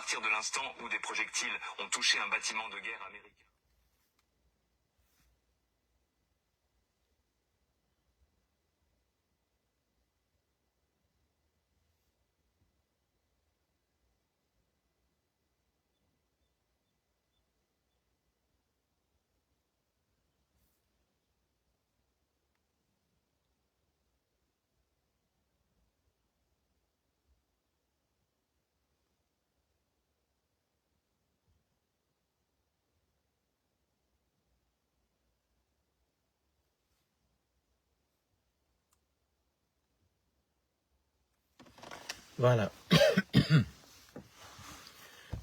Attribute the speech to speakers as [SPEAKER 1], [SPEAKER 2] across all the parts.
[SPEAKER 1] partir de l'instant où des projectiles ont touché un bâtiment de guerre américain.
[SPEAKER 2] Voilà.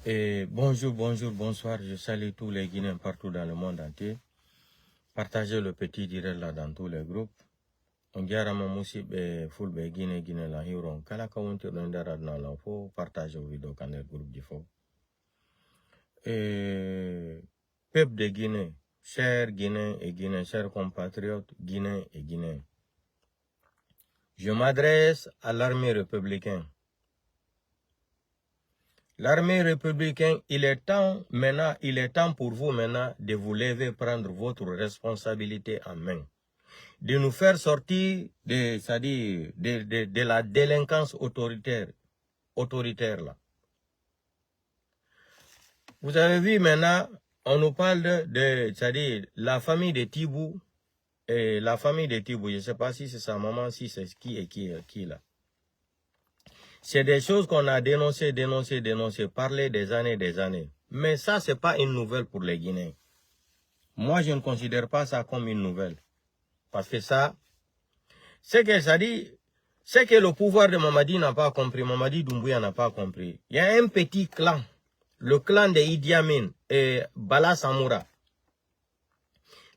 [SPEAKER 2] Et bonjour, bonsoir. Je salue tous les Guinéens partout dans le monde entier. Partagez le petit direct là dans tous les groupes. On dirait Mamousi Fulbe Guinée la Huron. Kala Kawunti Rondera dans l'info. Partagez vos vidéos dans le groupe du faux. Et peuple de Guinée, chers Guinéens et Guinéens, chers compatriotes Guinéens et Guinéens. Je m'adresse à l'armée républicaine. L'armée républicaine, il est temps pour vous maintenant de vous lever, prendre votre responsabilité en main. De nous faire sortir de la délinquance autoritaire là. Vous avez vu maintenant, on nous parle de la famille de Tibou. Et la famille de Tibou, je ne sais pas si c'est sa maman, si c'est qui là. C'est des choses qu'on a dénoncées, parlé des années. Mais ça, c'est pas une nouvelle pour les Guinéens. Moi, je ne considère pas ça comme une nouvelle. Parce que ça, c'est que ça dit, c'est que le pouvoir de Mamadi n'a pas compris, Mamadi Doumbouya n'a pas compris. Il y a un petit clan, le clan de Idi Amin et Bala Samoura.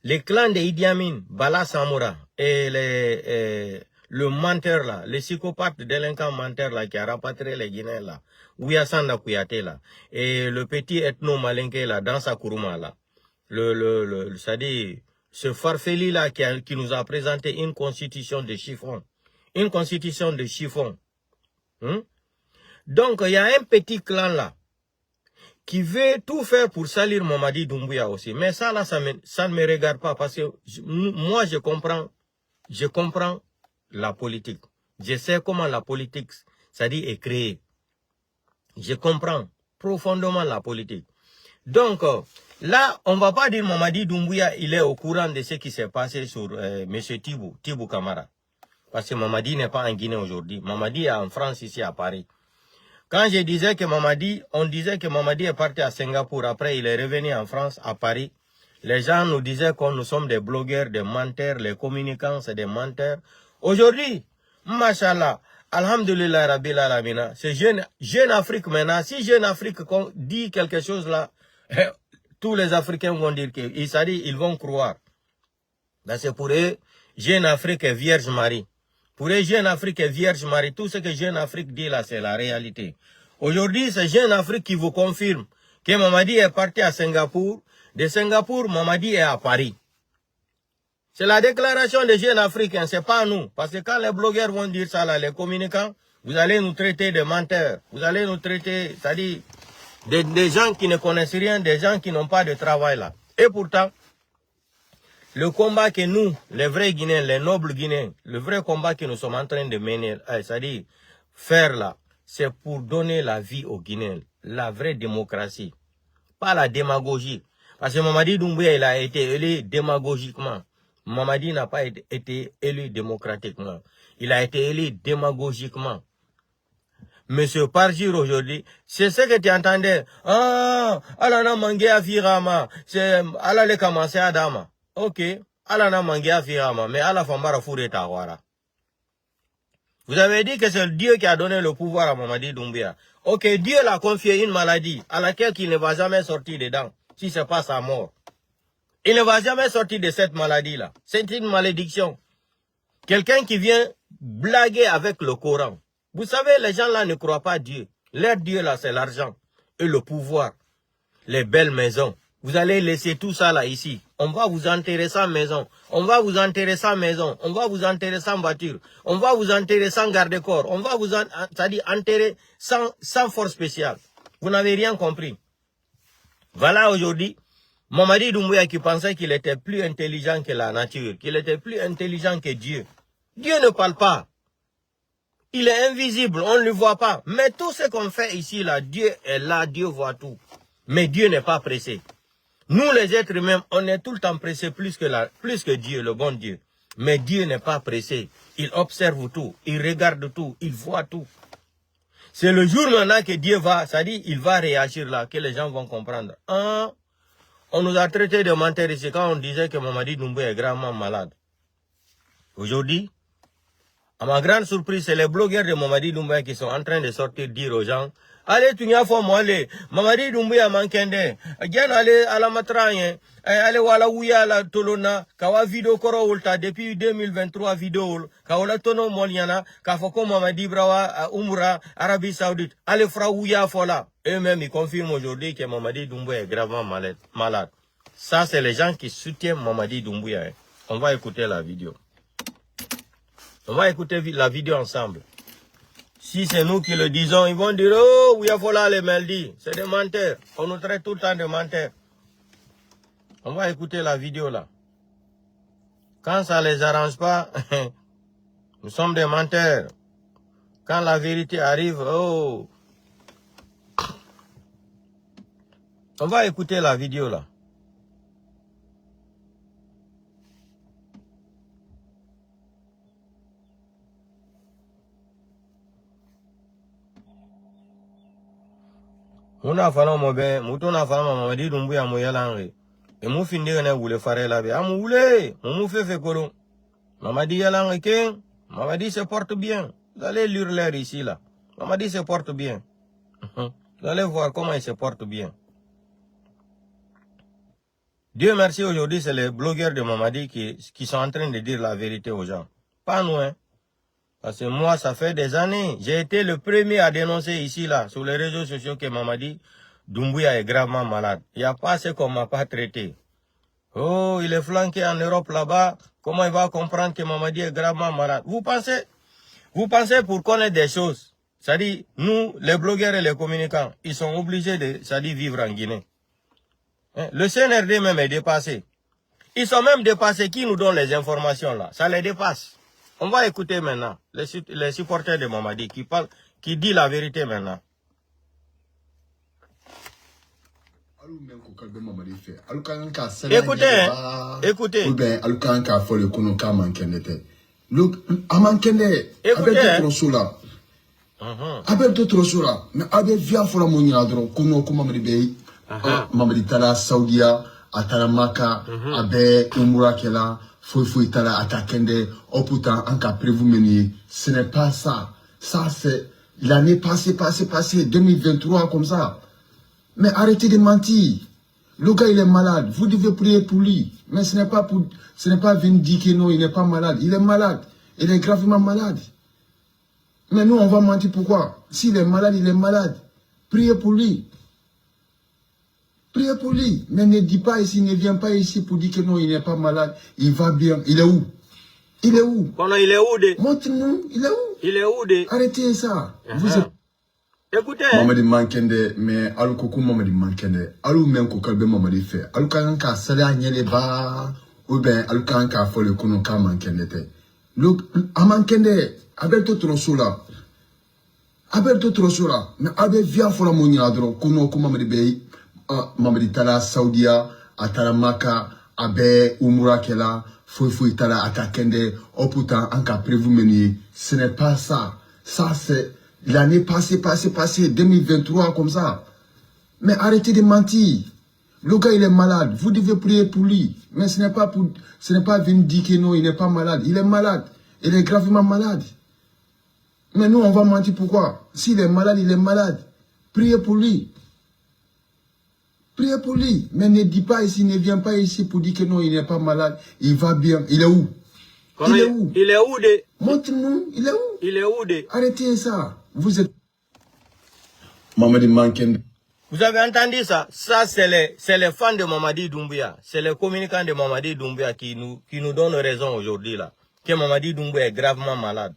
[SPEAKER 2] Les clans de Idi Amin, Bala Samoura et le menteur là, le psychopathe délinquant menteur là qui a rapatrié les Guinéens là, Ouyasanda Kouyaté là, et le petit ethno malinké là, dans sa Kourouma là, c'est-à-dire ce farfeli là qui nous a présenté une constitution de chiffon, Donc il y a un petit clan là qui veut tout faire pour salir Mamadi Doumbouya aussi. Mais ça là, ça ne me regarde pas parce que moi je comprends la politique. Je sais comment la politique, c'est-à-dire est créée. Je comprends profondément la politique. Donc là, on ne va pas dire Mamadi Doumbouya, il est au courant de ce qui s'est passé sur M. Tibou Camara. Parce que Mamadi n'est pas en Guinée aujourd'hui. Mamadi est en France, ici à Paris. Quand je disais que on disait que Mamadi est parti à Singapour, après il est revenu en France, à Paris. Les gens nous disaient que nous sommes des blogueurs, des menteurs, les communicants, c'est des menteurs. Aujourd'hui, Machallah, Alhamdulillah Rabbil Alamina, c'est Jeune Afrique maintenant. Si Jeune Afrique dit quelque chose là, tous les Africains vont dire qu'ils vont croire. C'est pour eux, Jeune Afrique est Vierge Marie. Pour eux, Jeune Afrique est Vierge Marie. Tout ce que Jeune Afrique dit là, c'est la réalité. Aujourd'hui, c'est Jeune Afrique qui vous confirme que Mamadi est parti à Singapour. De Singapour, Mamadi est à Paris. C'est la déclaration de Jeune Afrique, hein, c'est pas nous. Parce que quand les blogueurs vont dire ça là, les communicants, vous allez nous traiter de menteurs. Vous allez nous traiter, c'est-à-dire des gens qui ne connaissent rien, des gens qui n'ont pas de travail là. Et pourtant, le combat que nous, les vrais Guinéens, les nobles Guinéens, le vrai combat que nous sommes en train de mener, c'est-à-dire faire là, c'est pour donner la vie aux Guinéens, la vraie démocratie, pas la démagogie. Parce que Mamadi Doumbouya, il a été élu démagogiquement. Mamadi n'a pas été élu démocratiquement. Il a été élu démagogiquement. Monsieur Parjir aujourd'hui, c'est ce que tu entendais. Ah, alana mangé à Firama, c'est alale commencer à Dama. Ok, alana mangé à Firama, mais ala fambara fouré tawara. Vous avez dit que c'est Dieu qui a donné le pouvoir à Mamadi Doumbouya. Ok, Dieu l'a confié une maladie à laquelle il ne va jamais sortir dedans, si c'est pas sa mort. Il ne va jamais sortir de cette maladie-là. C'est une malédiction. Quelqu'un qui vient blaguer avec le Coran. Vous savez, les gens là ne croient pas Dieu. Leur Dieu là, c'est l'argent et le pouvoir. Les belles maisons. Vous allez laisser tout ça là ici. On va vous enterrer sans maison. On va vous enterrer sans maison. On va vous enterrer sans voiture. On va vous enterrer sans garde-corps. On va vous enterrer sans force spéciale. Vous n'avez rien compris. Voilà aujourd'hui, Mamadi Doumbouya qui pensait qu'il était plus intelligent que la nature, qu'il était plus intelligent que Dieu. Dieu ne parle pas. Il est invisible, on ne le voit pas. Mais tout ce qu'on fait ici, là, Dieu est là, Dieu voit tout. Mais Dieu n'est pas pressé. Nous, les êtres humains, on est tout le temps pressés plus que Dieu, le bon Dieu. Mais Dieu n'est pas pressé. Il observe tout, il regarde tout, il voit tout. C'est le jour maintenant que Dieu va, c'est-à-dire il va réagir là, que les gens vont comprendre. On nous a traités de menteurs ici quand on disait que Mamadi Doumbouya est gravement malade. Aujourd'hui, à ma grande surprise, c'est les blogueurs de Mamadi Doumbouya qui sont en train de sortir dire aux gens, allez, tu n'y as pas moi, allez, Mamadi Doumbouya mankende, bien allez à la matragne, allez wala ouya la tolona, kawa vidéo koro ulta depuis 2023 vidéo, kawala tono moliana, kafoko Mamadi brawa umra, Arabie Saoudite, allez fra ouya fola. Eux-mêmes, ils confirment aujourd'hui que Mamadi Doumbouya est gravement malade. Ça, c'est les gens qui soutiennent Mamadi Doumbouya. On va écouter la vidéo. On va écouter la vidéo ensemble. Si c'est nous qui le disons, ils vont dire, oh, oui, il faut là les Meldi. C'est des menteurs. On nous traite tout le temps de menteurs. On va écouter la vidéo là. Quand ça les arrange pas, nous sommes des menteurs. Quand la vérité arrive, oh. On va écouter la vidéo là. Muna fana mo be mutuna fana Mamadi Doumbouya mo yalange e mu finde ne wule fare la be am wule mu fefe kolo Mamadi yalange ken Mamadi se porte bien. Vous allez lire l'air ici là. Mamadi se porte bien. Vous allez voir comment il se porte bien. Dieu merci, aujourd'hui c'est les blogueurs de Mamadi qui sont en train de dire la vérité aux gens. Pas nous, hein. Parce que moi, ça fait des années, j'ai été le premier à dénoncer ici, là, sur les réseaux sociaux, que Mamadi Doumbouya est gravement malade. Il n'y a pas ce qu'on ne m'a pas traité. Oh, il est flanqué en Europe là-bas. Comment il va comprendre que Mamadi est gravement malade? Vous pensez pour connaître des choses, c'est-à-dire, nous, les blogueurs et les communicants, ils sont obligés de, c'est-à-dire, vivre en Guinée. Hein? Le CNRD même est dépassé. Ils sont même dépassés. Qui nous donne les informations là? Ça les dépasse. On va écouter maintenant les supporters de Mamadi qui dit la vérité maintenant. Écoutez, hein? Écoutez. Écoutez,
[SPEAKER 3] Faut tala atakende oh putain en cas prévu mener ce n'est pas ça. Ça c'est l'année passée 2023 comme ça. Mais arrêtez de mentir. Le gars il est malade, vous devez prier pour lui. Mais ce n'est pas venir dire que non, il n'est pas malade, il est malade. Il est gravement malade. Mais nous on va mentir pourquoi? S'il est malade, il est malade. Priez pour lui. Priez pour lui, mais ne dis pas ici, ne viens pas ici pour dire que non, il n'est pas malade, il va bien. Il est où? Il est où?
[SPEAKER 2] Il est où de?
[SPEAKER 3] Montre-nous, il est où?
[SPEAKER 2] Il est où de?
[SPEAKER 3] Arrêtez ça.
[SPEAKER 2] Vous êtes... Écoutez.
[SPEAKER 3] Mamadi Mankende, mais alu koko Mamadi Mankende, alu men ko kalbe Mamadi fait. Alu kanka sala nyele ba, ou ben alu kanka fo le kono ka Mankende te. Look, Amankende, abel to trosola. Abel to trosola, mais abel via fo la monya dro, kono ko Mamadi be. Mamadi tala Saudia, atala Maka, abe Umura Kela, Fouy tala atakende, oh putain, en cas prévu mener. Ce n'est pas ça. Ça c'est l'année passée, 2023 comme ça. Mais arrêtez de mentir. Le gars il est malade, vous devez prier pour lui. Mais ce n'est pas venir dire que non, il n'est pas malade. Il est malade. Il est gravement malade. Mais nous on va mentir pourquoi? S'il est malade, il est malade. Priez pour lui. Priez pour lui, mais ne dis pas ici, ne viens pas ici pour dire que non, il n'est pas malade, il va bien. Il est où? Il est où?
[SPEAKER 2] Il est où de?
[SPEAKER 3] Montre-nous, il est où?
[SPEAKER 2] Il est où de?
[SPEAKER 3] Arrêtez ça. Vous êtes... Mamadi Mankende.
[SPEAKER 2] Vous avez entendu ça? Ça, c'est les fans de Mamadi Doumbouya. C'est les communicants de Mamadi Doumbouya qui nous donnent raison aujourd'hui là. Que Mamadi Doumbouya est gravement malade.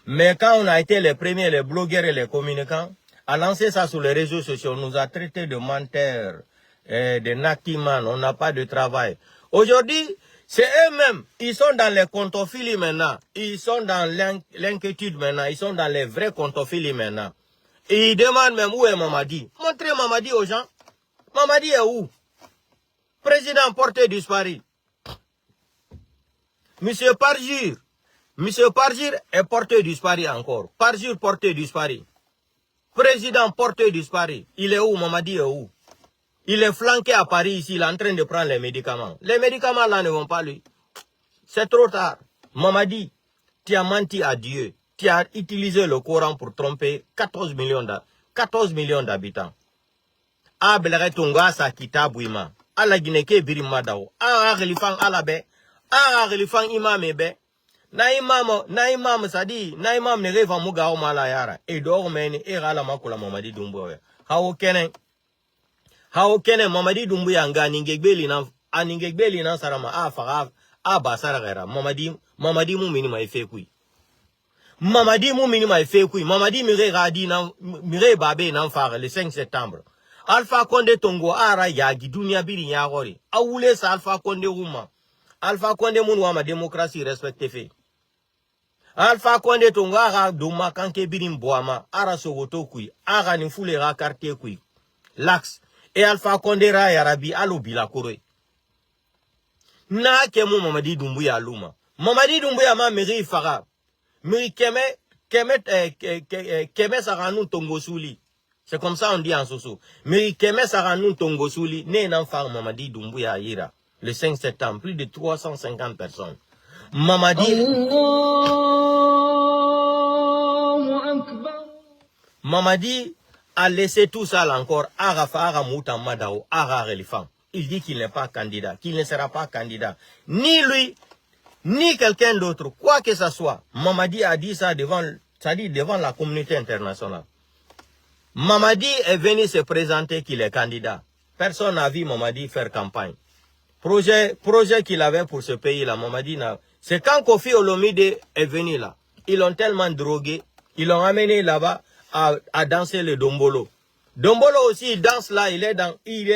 [SPEAKER 2] Mais quand on a été les premiers, les blogueurs et les communicants, a lancé ça sur les réseaux sociaux, nous a traités de menteurs, de natiman, on n'a pas de travail. Aujourd'hui, c'est eux-mêmes, ils sont dans les contophiles maintenant, ils sont dans l'inquiétude maintenant, ils sont dans les vrais contophiles maintenant. Et ils demandent même où est Mamadi. Montrez Mamadi aux gens. Mamadi est où? Président porté disparu. Monsieur Parjur est porté disparu encore. Parjur porté disparu. Président porté disparu. Il est où? Mamadi est où? Il est flanqué à Paris ici, il est en train de prendre les médicaments. Les médicaments là ne vont pas lui. C'est trop tard. Mamadi, tu as menti à Dieu. Tu as utilisé le Coran pour tromper 14 millions d'habitants. Abelere Tunga sa kitabouima. Ala Guineke Birimadao. A relifang alabe. A relifang imamebe. Na imam sadi. Na imam ne reva muga o malayara. E do meni e rala makula Mamadi Doumbouya. How kene Mamadi Doumbouya nga ningegbeli na sarama a faga a basara gara. Mamadi mu minima efekui. Mamadi mu minima efekui. Mamadi mire babe nan fare le 5 septembre. Alpha Condé Tongo ara yagi dunia biri nyagori. Awule sa Alpha Condé Ouma. Alpha Condé munwama démocratie respecté fait. Alpha Condé Tongo ara doma kanke biri mboama ara sogoto kui. Ara nifule ra quartier kui. L'axe. Et Alpha Condé ra yarabi alobila kore. Na kemu Mamadi Doumbouya luma. Mamadi Doumbouya ma miri fara. Miri keme saranu Tongo souli. C'est comme ça on dit en soso. Mais Keme Saranou Tongo Souli, né n'enfant Mamadi Doumbouya Ira, le 5 septembre, plus de 350 personnes. Mamadi a laissé tout ça là encore, Arafa Mouta Madao, Ara Relifan. Il dit qu'il n'est pas candidat, qu'il ne sera pas candidat. Ni lui, ni quelqu'un d'autre, quoi que ce soit. Mamadi a dit ça devant la communauté internationale. Mamadi est venu se présenter qu'il est candidat. Personne n'a vu Mamadi faire campagne. Projet qu'il avait pour ce pays-là, Mamadi n'a... C'est quand Kofi Olomide est venu là. Ils l'ont tellement drogué. Ils l'ont amené là-bas à danser le Dombolo. Dombolo aussi, il danse là, il est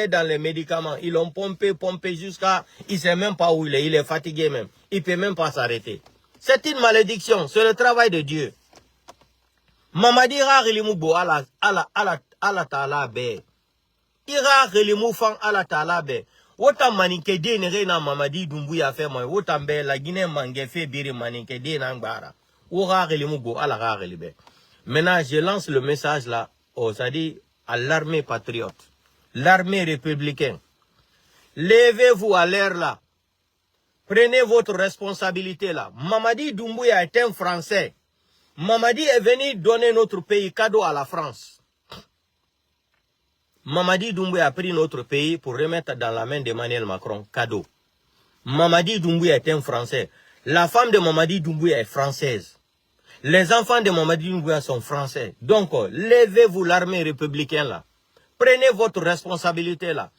[SPEAKER 2] dans les médicaments. Ils l'ont pompé jusqu'à... Il ne sait même pas où il est fatigué même. Il ne peut même pas s'arrêter. C'est une malédiction, c'est le travail de Dieu. Mamadi ra relimu bo ala taala be. Ira relimu fan ala taala be. Wota maninke de ne na Mamadi Doumbouya fait moi. Wota be la Guinée mange fait biri maninke de na ngbara. Ora relimu bo ala ra relibe. Maintenant je lance le message là à l'armée patriote, l'armée républicaine. Levez-vous à l'air là. Prenez votre responsabilité là. Mamadi Doumbouya est un Français. Mamadi est venu donner notre pays cadeau à la France. Mamadi Doumbouya a pris notre pays pour remettre dans la main d'Emmanuel Macron, cadeau. Mamadi Doumbouya est un Français. La femme de Mamadi Doumbouya est française. Les enfants de Mamadi Doumbouya sont français. Donc, levez-vous l'armée républicaine là. Prenez votre responsabilité là.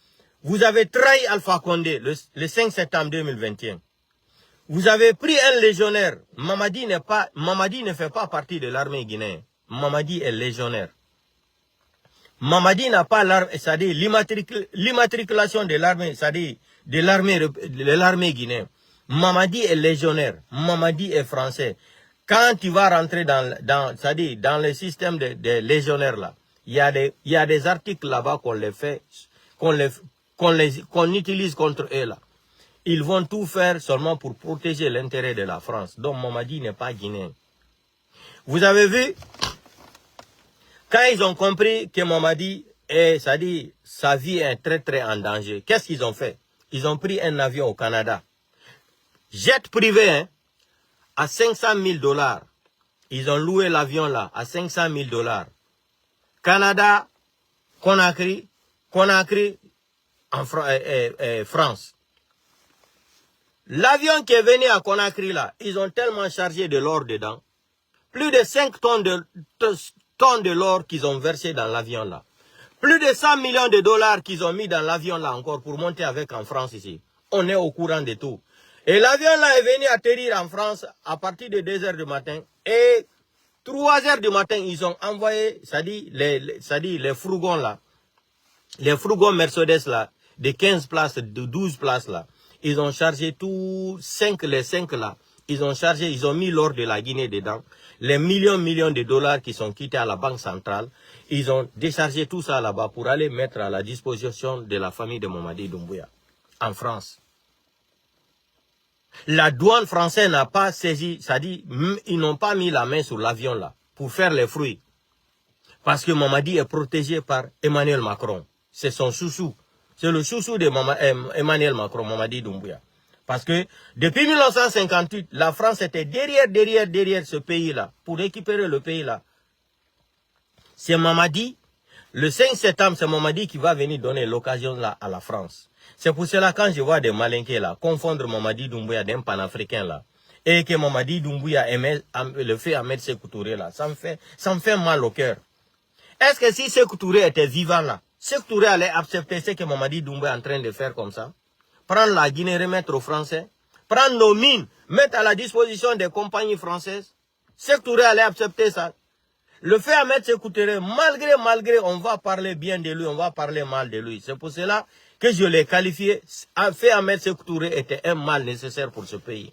[SPEAKER 2] Vous avez trahi Alpha Condé le 5 septembre 2021. Vous avez pris un légionnaire. Mamadi ne fait pas partie de l'armée guinéenne. Mamadi est légionnaire. Mamadi n'a pas l'armée, c'est-à-dire l'immatriculation de l'armée, c'est-à-dire de l'armée guinéenne. Mamadi est légionnaire. Mamadi est français. Quand tu vas rentrer dans le système des légionnaires là, il y a des articles là-bas qu'on utilise contre eux là. Ils vont tout faire seulement pour protéger l'intérêt de la France. Donc Mamadi n'est pas guinéen. Vous avez vu, quand ils ont compris que Mamadi c'est-à-dire sa vie est très très en danger, qu'est-ce qu'ils ont fait? Ils ont pris un avion au Canada. Jet privé, hein, à 500 000 $. Ils ont loué l'avion là à 500 000 $. Canada, Conakry en France. L'avion qui est venu à Conakry là, ils ont tellement chargé de l'or dedans. Plus de 5 tonnes de l'or qu'ils ont versé dans l'avion là. Plus de 100 millions de $ qu'ils ont mis dans l'avion là encore pour monter avec en France ici. On est au courant de tout. Et l'avion là est venu atterrir en France à partir de 2 h du matin. Et 3 heures du matin, ils ont envoyé, les fourgons là, les fourgons Mercedes là, de 15 places, de 12 places là. Ils ont chargé tous, les 5 là. Ils ont chargé, ils ont mis l'or de la Guinée dedans. Les millions de dollars qui sont quittés à la Banque centrale. Ils ont déchargé tout ça là-bas pour aller mettre à la disposition de la famille de Mamadi Doumbouya, en France. La douane française n'a pas saisi, c'est-à-dire, ils n'ont pas mis la main sur l'avion là, pour faire les fruits. Parce que Mamadi est protégé par Emmanuel Macron. C'est son chouchou. C'est le chouchou de Emmanuel Macron, Mamadi Doumbouya. Parce que depuis 1958, la France était derrière ce pays-là, pour récupérer le pays-là. C'est Mamadi, le 5 septembre, c'est Mamadi qui va venir donner l'occasion là à la France. C'est pour cela quand je vois des malinqués là, confondre Mamadi Doumbouya d'un panafricain là, et que Mamadi Doumbouya le fait Ahmed Sékou Touré là, ça me fait mal au cœur. Est-ce que si Sékou Touré était vivant là, Sékou Touré allait accepter ce que Mamadi Doumbouya est en train de faire comme ça? Prendre la Guinée, remettre aux Français, prendre nos mines, mettre à la disposition des compagnies françaises. Sékou Touré allait accepter ça. Le fait Ahmed Sékou Touré, malgré, on va parler bien de lui, on va parler mal de lui. C'est pour cela que je l'ai qualifié. Fait Ahmed Sékou Touré était un mal nécessaire pour ce pays.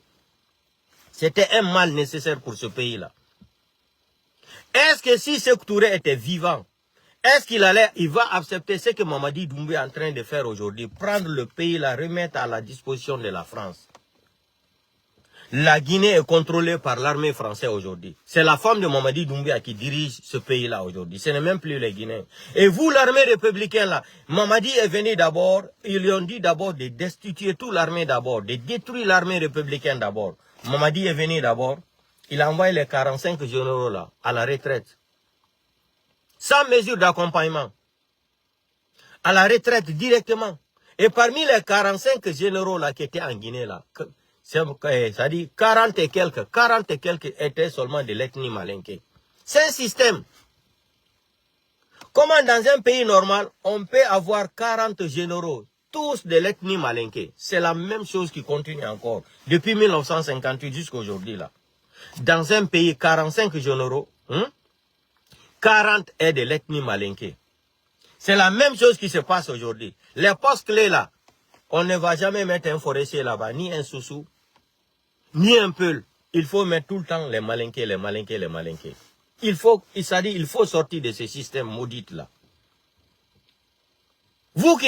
[SPEAKER 2] C'était un mal nécessaire pour ce pays-là. Est-ce que si Sékou Touré était vivant, est-ce qu'il va accepter ce que Mamadi Doumbouya est en train de faire aujourd'hui, prendre le pays, la remettre à la disposition de la France? La Guinée est contrôlée par l'armée française aujourd'hui. C'est la femme de Mamadi Doumbouya qui dirige ce pays-là aujourd'hui. Ce n'est même plus les Guinéens. Et vous, l'armée républicaine là, Mamadi est venu d'abord, ils lui ont dit d'abord de destituer toute l'armée d'abord, de détruire l'armée républicaine d'abord. Mamadi est venu d'abord, il a envoyé les 45 généraux là, à la retraite. Sans mesure d'accompagnement. À la retraite directement. Et parmi les 45 généraux là qui étaient en Guinée là, c'est-à-dire 40 et quelques étaient seulement de l'ethnie malinké. C'est un système. Comment dans un pays normal, on peut avoir 40 généraux, tous de l'ethnie malinké? C'est la même chose qui continue encore, depuis 1958 jusqu'à aujourd'hui là. Dans un pays, 45 généraux, 40 est de l'ethnie malinké. C'est la même chose qui se passe aujourd'hui. Les postes clés là, on ne va jamais mettre un forestier là-bas, ni un soussou, ni un peul. Il faut mettre tout le temps les malinqués. Il faut sortir de ce système maudit là. Vous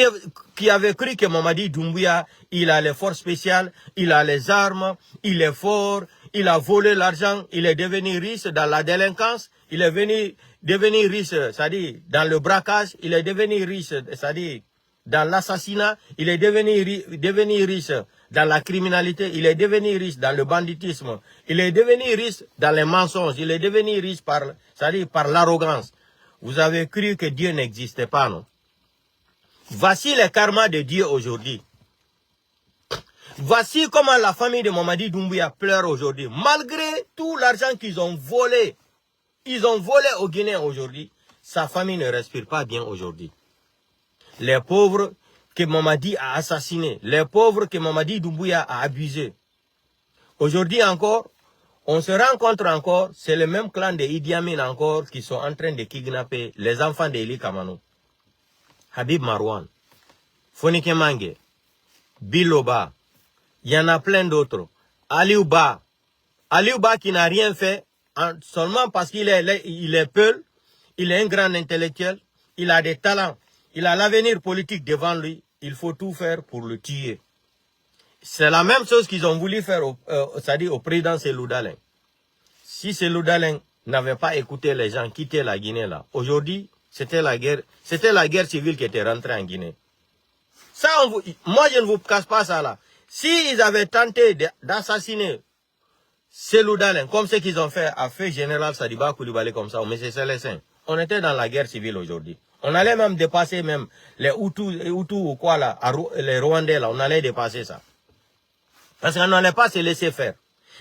[SPEAKER 2] qui avez cru que Mamadi Doumbouya, il a les forces spéciales, il a les armes, il est fort, il a volé l'argent, il est devenu riche dans la délinquance, il est devenu riche, c'est-à-dire dans le braquage, il est devenu riche, c'est-à-dire dans l'assassinat, il est devenu riche dans la criminalité, il est devenu riche dans le banditisme, il est devenu riche dans les mensonges, il est devenu riche c'est-à-dire par l'arrogance. Vous avez cru que Dieu n'existait pas, non? Voici le karma de Dieu aujourd'hui. Voici comment la famille de Mamadi Doumbouya pleure aujourd'hui. Malgré tout l'argent qu'ils ont volé, aux Guinéens aujourd'hui, sa famille ne respire pas bien aujourd'hui. Les pauvres que Mamadi a assassinés, les pauvres que Mamadi Doumbouya a abusés. Aujourd'hui encore, on se rencontre encore, c'est le même clan de Idi Amin encore qui sont en train de kidnapper les enfants d'Eli Kamano. Habib Marwan, Fonike Mange, Biloba, il y en a plein d'autres. Aliouba qui n'a rien fait, seulement parce qu'il est peul, il est un grand intellectuel, il a des talents, il a l'avenir politique devant lui, il faut tout faire pour le tuer. C'est la même chose qu'ils ont voulu faire c'est-à-dire au président Cellou Dalein. Si Cellou Dalein n'avait pas écouté les gens quitter la Guinée là, aujourd'hui, c'était la guerre civile qui était rentrée en Guinée. Ça, moi je ne vous cache pas ça là. S'ils avaient tenté d'assassiner Cellou Dalein, comme ce qu'ils ont fait à fait général Sadiba Koulibaly comme ça, mais c'est Célestin, on était dans la guerre civile aujourd'hui. On allait même dépasser même les Hutus ou quoi là, les Rwandais là, on allait dépasser ça. Parce qu'on n'allait pas se laisser faire.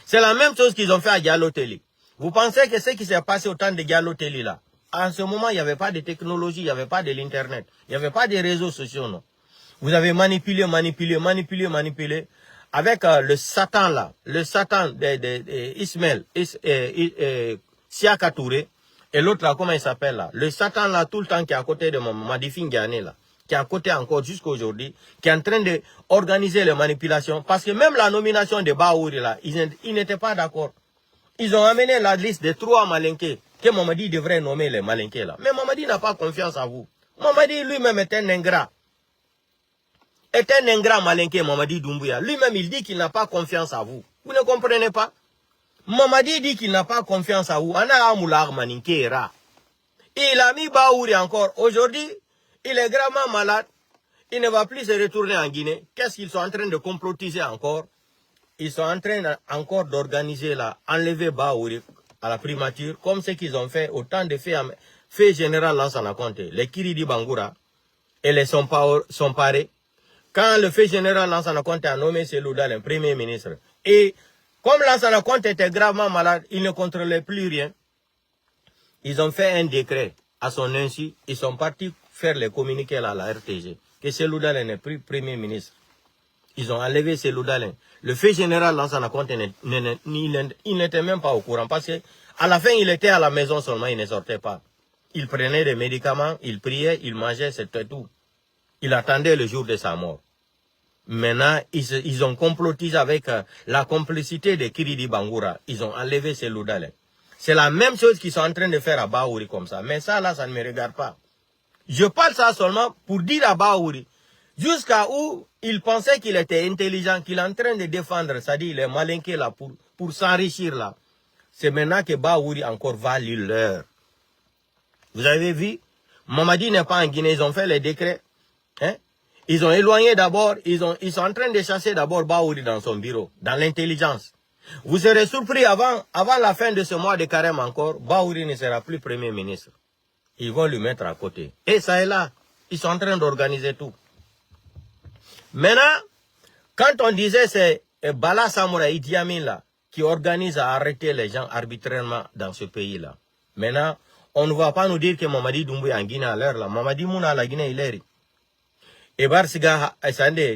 [SPEAKER 2] C'est la même chose qu'ils ont fait à Diallo Telli. Vous pensez que ce qui s'est passé au temps de Diallo Telli là, en ce moment, il n'y avait pas de technologie, il n'y avait pas de l'internet, il n'y avait pas de réseaux sociaux, non. Vous avez manipulé, avec le Satan là, le Satan d'Ismaël, Siaka Touré, et l'autre là, comment il s'appelle là? Le Satan là, tout le temps qui est à côté de Madi Fingane là, qui est à côté encore jusqu'à aujourd'hui, qui est en train d'organiser les manipulations. Parce que même la nomination de Baouri là, ils n'étaient pas d'accord. Ils ont amené la liste de 3 Malinké, que Mamadi devrait nommer les Malinké là. Mais Mamadi n'a pas confiance en vous. Mamadi lui-même est un ingrat. Est un ingrat Malinké, Mamadi Doumbouya. Lui-même, il dit qu'il n'a pas confiance en vous. Vous ne comprenez pas? Mamadi dit qu'il n'a pas confiance en vous. Ana Amoular Malinké era. Il a mis Baouri encore. Aujourd'hui, il est gravement malade. Il ne va plus se retourner en Guinée. Qu'est-ce qu'ils sont en train de complotiser encore? Ils sont en train encore d'organiser là, enlever Baouri à la primature, comme ce qu'ils ont fait au temps de fait général Lansana Conté, les Kiridi Bangoura et les Somparé. Quand le fait général Lansana Conté a nommé Cellou Dalein premier ministre, et comme Lansana Conté était gravement malade, il ne contrôlait plus rien. Ils ont fait un décret à son insu, ils sont partis faire les communiqués là, à la RTG, que Cellou Dalein n'est plus premier ministre. Ils ont enlevé Cellou Dalein. Le fait général Lansana Conté, il n'était même pas au courant, parce que à la fin, il était à la maison seulement, il ne sortait pas. Il prenait des médicaments, il priait, il mangeait, c'était tout. Il attendait le jour de sa mort. Maintenant, ils ont complotisé avec la complicité de Kiridi Bangoura. Ils ont enlevé Cellou Dalein. C'est la même chose qu'ils sont en train de faire à Baouri comme ça. Mais ça, là, ça ne me regarde pas. Je parle ça seulement pour dire à Baouri, jusqu'à où il pensait qu'il était intelligent, qu'il est en train de défendre, c'est-à-dire les Malinké là, pour s'enrichir là. C'est maintenant que Baouri encore va lire l'heure. Vous avez vu, Mamadi n'est pas en Guinée, ils ont fait les décrets. Hein? Ils ont éloigné d'abord, ils sont en train de chasser d'abord Baouri dans son bureau, dans l'intelligence. Vous serez surpris, avant la fin de ce mois de carême encore, Baouri ne sera plus premier ministre. Ils vont lui mettre à côté. Et ça est là, ils sont en train d'organiser tout. Maintenant, quand on disait c'est Bala Samoura Idi Amin là, qui organise à arrêter les gens arbitrairement dans ce pays-là. Maintenant, on ne va pas nous dire que Mamadi Doumbouya en Guinée à l'heure là. Mamadi Mouna à la Guinée, il est. Et Barsiga,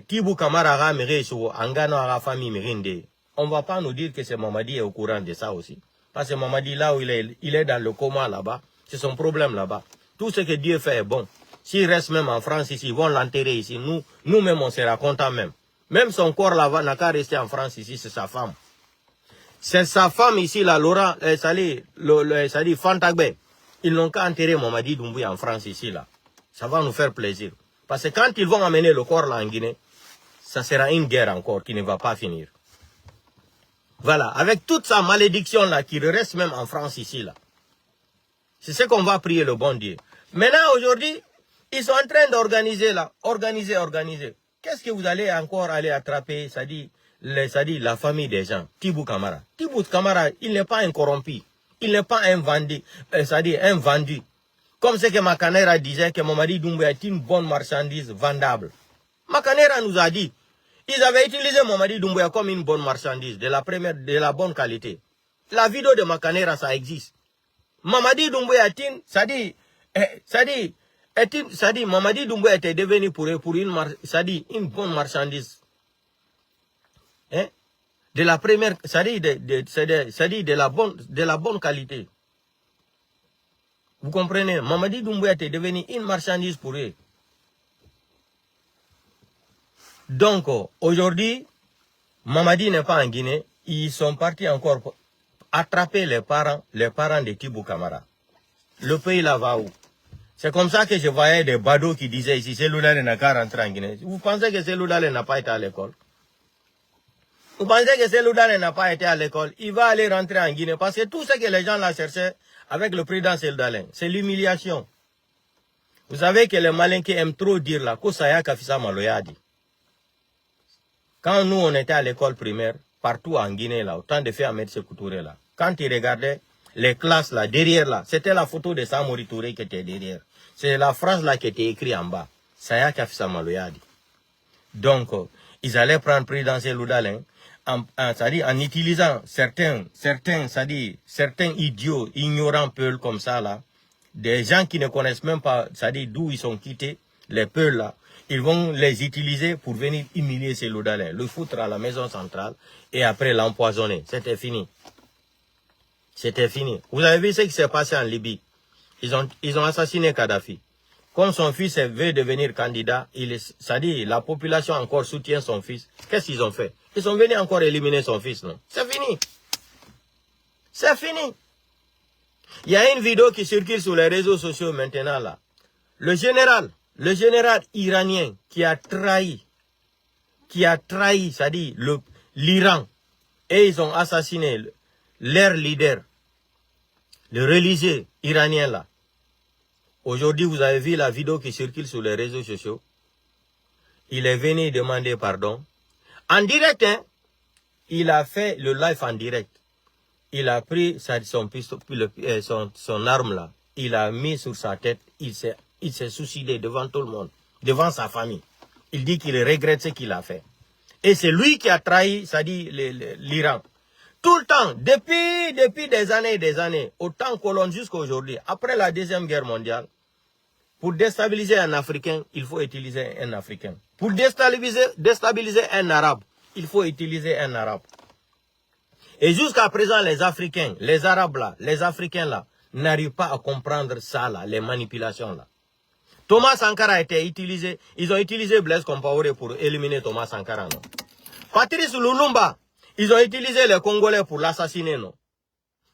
[SPEAKER 2] Tibou Kamara, Mireso, Angano à la famille Mirinde. On ne va pas nous dire que c'est Mamadi est au courant de ça aussi. Parce que Mamadi, là où il est dans le coma là-bas, c'est son problème là-bas. Tout ce que Dieu fait est bon. S'il reste même en France ici, ils vont l'enterrer ici. Nous-mêmes, on sera contents même. Même son corps là-bas n'a qu'à rester en France ici, c'est sa femme. C'est sa femme ici, là, Laurent, c'est-à-dire Fantagbe. Ils n'ont qu'à enterrer Mamadi Doumbouya en France ici, là. Ça va nous faire plaisir. Parce que quand ils vont amener le corps là en Guinée, ça sera une guerre encore qui ne va pas finir. Voilà, avec toute sa malédiction là, qui reste même en France ici, là. C'est ce qu'on va prier le bon Dieu. Maintenant, aujourd'hui, ils sont en train d'organiser là, organiser. Qu'est-ce que vous allez encore aller attraper, c'est-à-dire la famille des gens, Tibou Kamara. Tibou Kamara, il n'est pas un corrompu. Il n'est pas un vendu, c'est-à-dire un vendu. Comme ce que Makanera disait que Mamadi Doumbouya est une bonne marchandise vendable. Makanera nous a dit, ils avaient utilisé Mamadi Doumbouya comme une bonne marchandise, de la bonne qualité. La vidéo de Makanera, ça existe. Mamadi Doumbouya Mamadi Doumbouya était devenu pour une bonne marchandise. Hein? De la première, de la bonne qualité. Vous comprenez? Mamadi Doumbouya était devenu une marchandise pour eux. Donc, aujourd'hui, Mamadi n'est pas en Guinée. Ils sont partis encore pour attraper les parents de Tibou Kamara. Le pays là va où? C'est comme ça que je voyais des badauds qui disaient ici, Cellou Dalein n'a qu'à rentrer en Guinée. Vous pensez que Cellou Dalein n'a pas été à l'école? Vous pensez que Cellou Dalein n'a pas été à l'école? Il va aller rentrer en Guinée parce que tout ce que les gens là cherchaient avec le président Cellou Dalein, c'est l'humiliation. Vous savez que les Malinké aiment trop dire là, Kosaya Kafisa Maloyadi. Quand nous on était à l'école primaire, partout en Guinée là, au temps de faire Ahmed Sékou Touré là, quand ils regardaient les classes là, derrière là, c'était la photo de Samori Touré qui était derrière. C'est la phrase là qui était écrite en bas. Saya Kafisa Maloyadi. Donc, ils allaient prendre président Cellou Dalein, c'est-à-dire en utilisant certains idiots, ignorants peuls comme ça là, des gens qui ne connaissent même pas, c'est-à-dire d'où ils sont quittés, les peuls là, ils vont les utiliser pour venir humilier Cellou Dalein, le foutre à la maison centrale et après l'empoisonner. C'était fini. C'était fini. Vous avez vu ce qui s'est passé en Libye. Ils ont assassiné Kadhafi. Comme son fils veut devenir candidat, ça dit, la population encore soutient son fils. Qu'est-ce qu'ils ont fait? Ils sont venus encore éliminer son fils, non? C'est fini. C'est fini. Il y a une vidéo qui circule sur les réseaux sociaux maintenant là. Le général iranien qui a trahi, ça dit, l'Iran. Et ils ont assassiné leur leader, le religieux iranien là. Aujourd'hui, vous avez vu la vidéo qui circule sur les réseaux sociaux. Il est venu demander pardon. En direct, hein, il a fait le live en direct. Il a pris son arme là. Il a mis sur sa tête. Il s'est suicidé devant tout le monde. Devant sa famille. Il dit qu'il regrette ce qu'il a fait. Et c'est lui qui a trahi, ça dit, l'Iran. Tout le temps, depuis des années et des années, autant colonne jusqu'à aujourd'hui, après la Deuxième Guerre mondiale, pour déstabiliser un Africain, il faut utiliser un Africain. Pour déstabiliser un Arabe, il faut utiliser un Arabe. Et jusqu'à présent, les Africains, les Arabes là, les Africains là, n'arrivent pas à comprendre ça là, les manipulations là. Thomas Sankara a été utilisé, ils ont utilisé Blaise Compaoré pour éliminer Thomas Sankara, non. Patrice Lumumba, ils ont utilisé les Congolais pour l'assassiner, non.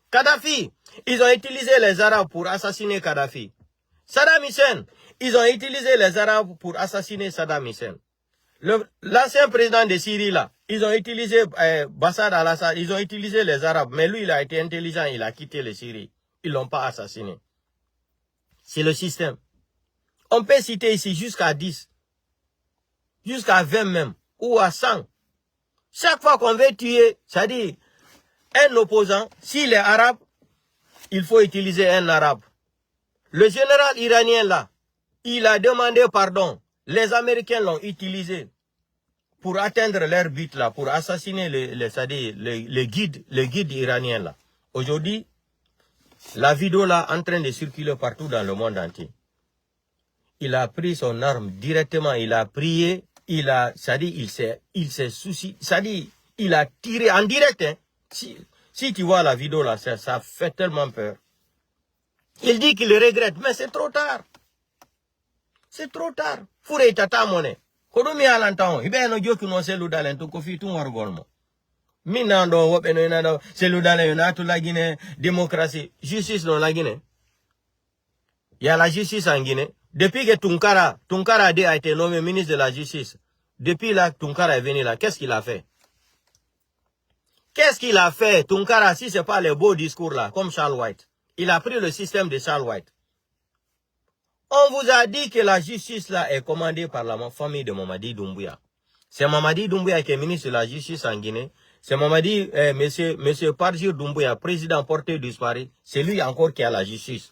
[SPEAKER 2] Kadhafi, ils ont utilisé les Arabes pour assassiner Kadhafi. Saddam Hussein, ils ont utilisé les Arabes pour assassiner Saddam Hussein. L'ancien président de Syrie là, ils ont utilisé Bachar al-Assad, ils ont utilisé les Arabes, mais lui il a été intelligent, il a quitté la Syrie. Ils l'ont pas assassiné. C'est le système. On peut citer ici jusqu'à 10, jusqu'à 20 même, ou à 100. Chaque fois qu'on veut tuer, c'est-à-dire un opposant, s'il est arabe, il faut utiliser un arabe. Le général iranien là, il a demandé pardon. Les Américains l'ont utilisé pour atteindre leur but là, pour assassiner le guide iranien là. Aujourd'hui, la vidéo là en train de circuler partout dans le monde entier. Il a pris son arme directement, il a prié, il s'est soucié, il a tiré en direct. Hein. Si tu vois la vidéo là, ça fait tellement peur. Il dit qu'il regrette, mais c'est trop tard. C'est trop tard. Fure tata mone. Kodomi alantao. Ibe no joki no selu dalen to kofi tu wargolmo. Minando wobe no inado selu dalen yonatu la Guinée démocratie, justice dans la Guinée. Il y a la justice en Guinée. Depuis que Tunkara a été nommé ministre de la justice, depuis là Tunkara est venu là, qu'est-ce qu'il a fait? Qu'est-ce qu'il a fait Tunkara si c'est pas les beaux discours là, comme Charles White? Il a pris le système de Charles White. On vous a dit que la justice là est commandée par la famille de Mamadi Doumbouya. C'est Mamadi Doumbouya qui est ministre de la justice en Guinée. C'est Mamadi, monsieur Parjir Doumbouya, président porté disparu. C'est lui encore qui a la justice.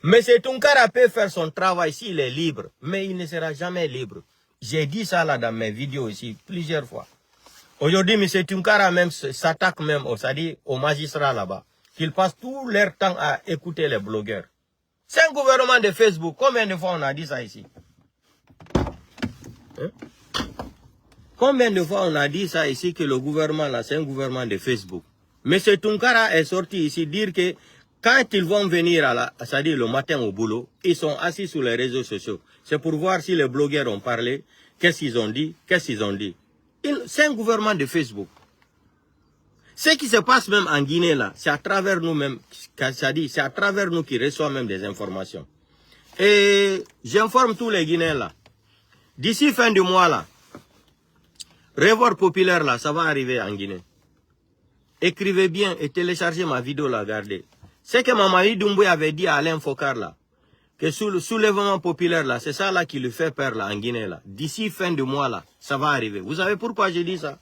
[SPEAKER 2] Monsieur Tunkara peut faire son travail s'il est libre, mais il ne sera jamais libre. J'ai dit ça là dans mes vidéos ici plusieurs fois. Aujourd'hui, monsieur Tunkara même s'attaque même aux magistrats là-bas. Qu'ils passent tout leur temps à écouter les blogueurs. C'est un gouvernement de Facebook. Combien de fois on a dit ça ici? Hein? Combien de fois on a dit ça ici que le gouvernement là, c'est un gouvernement de Facebook? M. Tunkara est sorti ici dire que quand ils vont venir c'est-à-dire le matin au boulot, ils sont assis sur les réseaux sociaux. C'est pour voir si les blogueurs ont parlé, qu'est-ce qu'ils ont dit, C'est un gouvernement de Facebook. Ce qui se passe même en Guinée là, c'est à travers nous-mêmes, c'est à travers nous qui reçoivent même des informations. Et j'informe tous les Guinéens là. D'ici fin du mois là, Réveil populaire là, ça va arriver en Guinée. Écrivez bien et téléchargez ma vidéo là, regardez. C'est que Mamadi Doumbouya avait dit à Alain Fokar là, que sous le soulèvement populaire là, c'est ça là qui lui fait peur là en Guinée là. D'ici fin du mois là, ça va arriver. Vous savez pourquoi j'ai dit ça?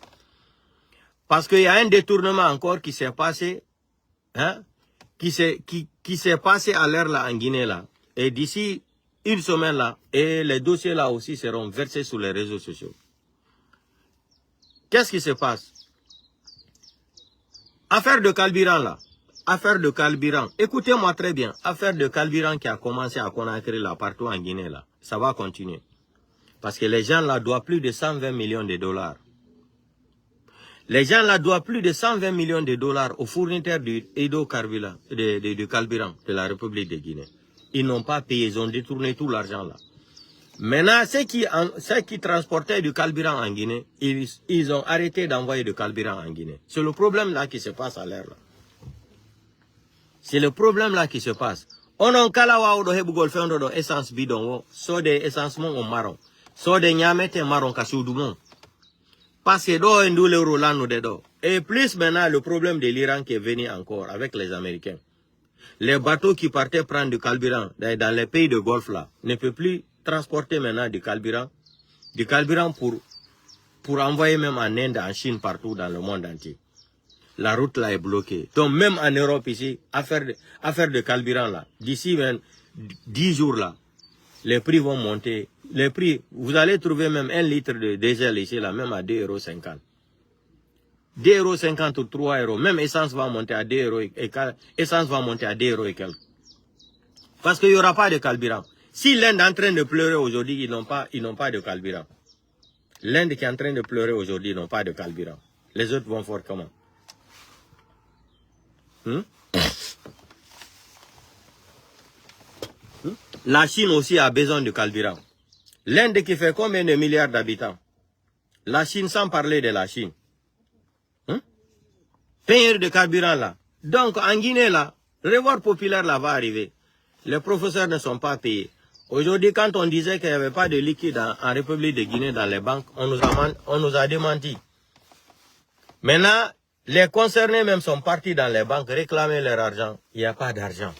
[SPEAKER 2] Parce qu'il y a un détournement encore qui s'est passé, hein, qui s'est passé à l'heure là en Guinée là. Et d'ici une semaine là, et les dossiers là aussi seront versés sur les réseaux sociaux. Qu'est-ce qui se passe? Affaire de carburant là. Affaire de carburant. Écoutez-moi très bien. Affaire de carburant qui a commencé à Conakry là, partout en Guinée là. Ça va continuer. Parce que les gens là doivent plus de 120 millions de dollars. Les gens là doivent plus de 120 millions de dollars aux fournisseurs de carburant de la République de Guinée. Ils n'ont pas payé, ils ont détourné tout l'argent là. Maintenant, ceux qui transportaient du carburant en Guinée, ils ont arrêté d'envoyer du carburant en Guinée. C'est le problème là qui se passe à l'air là. C'est le problème là qui se passe. On a kalawa do hebugol fendo do essence bidon so de essence mon marron. So de nyamete marron kasudumon. Parce que do ndule rolano de do. Et plus maintenant le problème de l'Iran qui est venu encore avec les Américains. Les bateaux qui partaient prendre du carburant dans les pays de Golfe là ne peuvent plus transporter maintenant du carburant pour envoyer même en Inde, en Chine, partout dans le monde entier. La route là est bloquée. Donc même en Europe ici, affaire de carburant là, d'ici 10 jours là, les prix vont monter. Les prix, vous allez trouver même 1 litre de diesel ici là, même à 2,50 €. 2,50 € ou 3 €. Même essence va monter à 2 € et essence va monter à 2 € et quelques. Parce qu'il n'y aura pas de carburant. Si l'Inde est en train de pleurer aujourd'hui, ils n'ont pas de carburant. L'Inde qui est en train de pleurer aujourd'hui, ils n'ont pas de carburant. Les autres vont faire comment? La Chine aussi a besoin de carburant. L'Inde qui fait combien de milliards d'habitants? La Chine, sans parler de la Chine. Payeur de carburant là. Donc en Guinée là, le revoir populaire là va arriver. Les professeurs ne sont pas payés. Aujourd'hui, quand on disait qu'il n'y avait pas de liquide en République de Guinée dans les banques, on nous a démenti. Maintenant, les concernés même sont partis dans les banques réclamer leur argent. Il n'y a pas d'argent.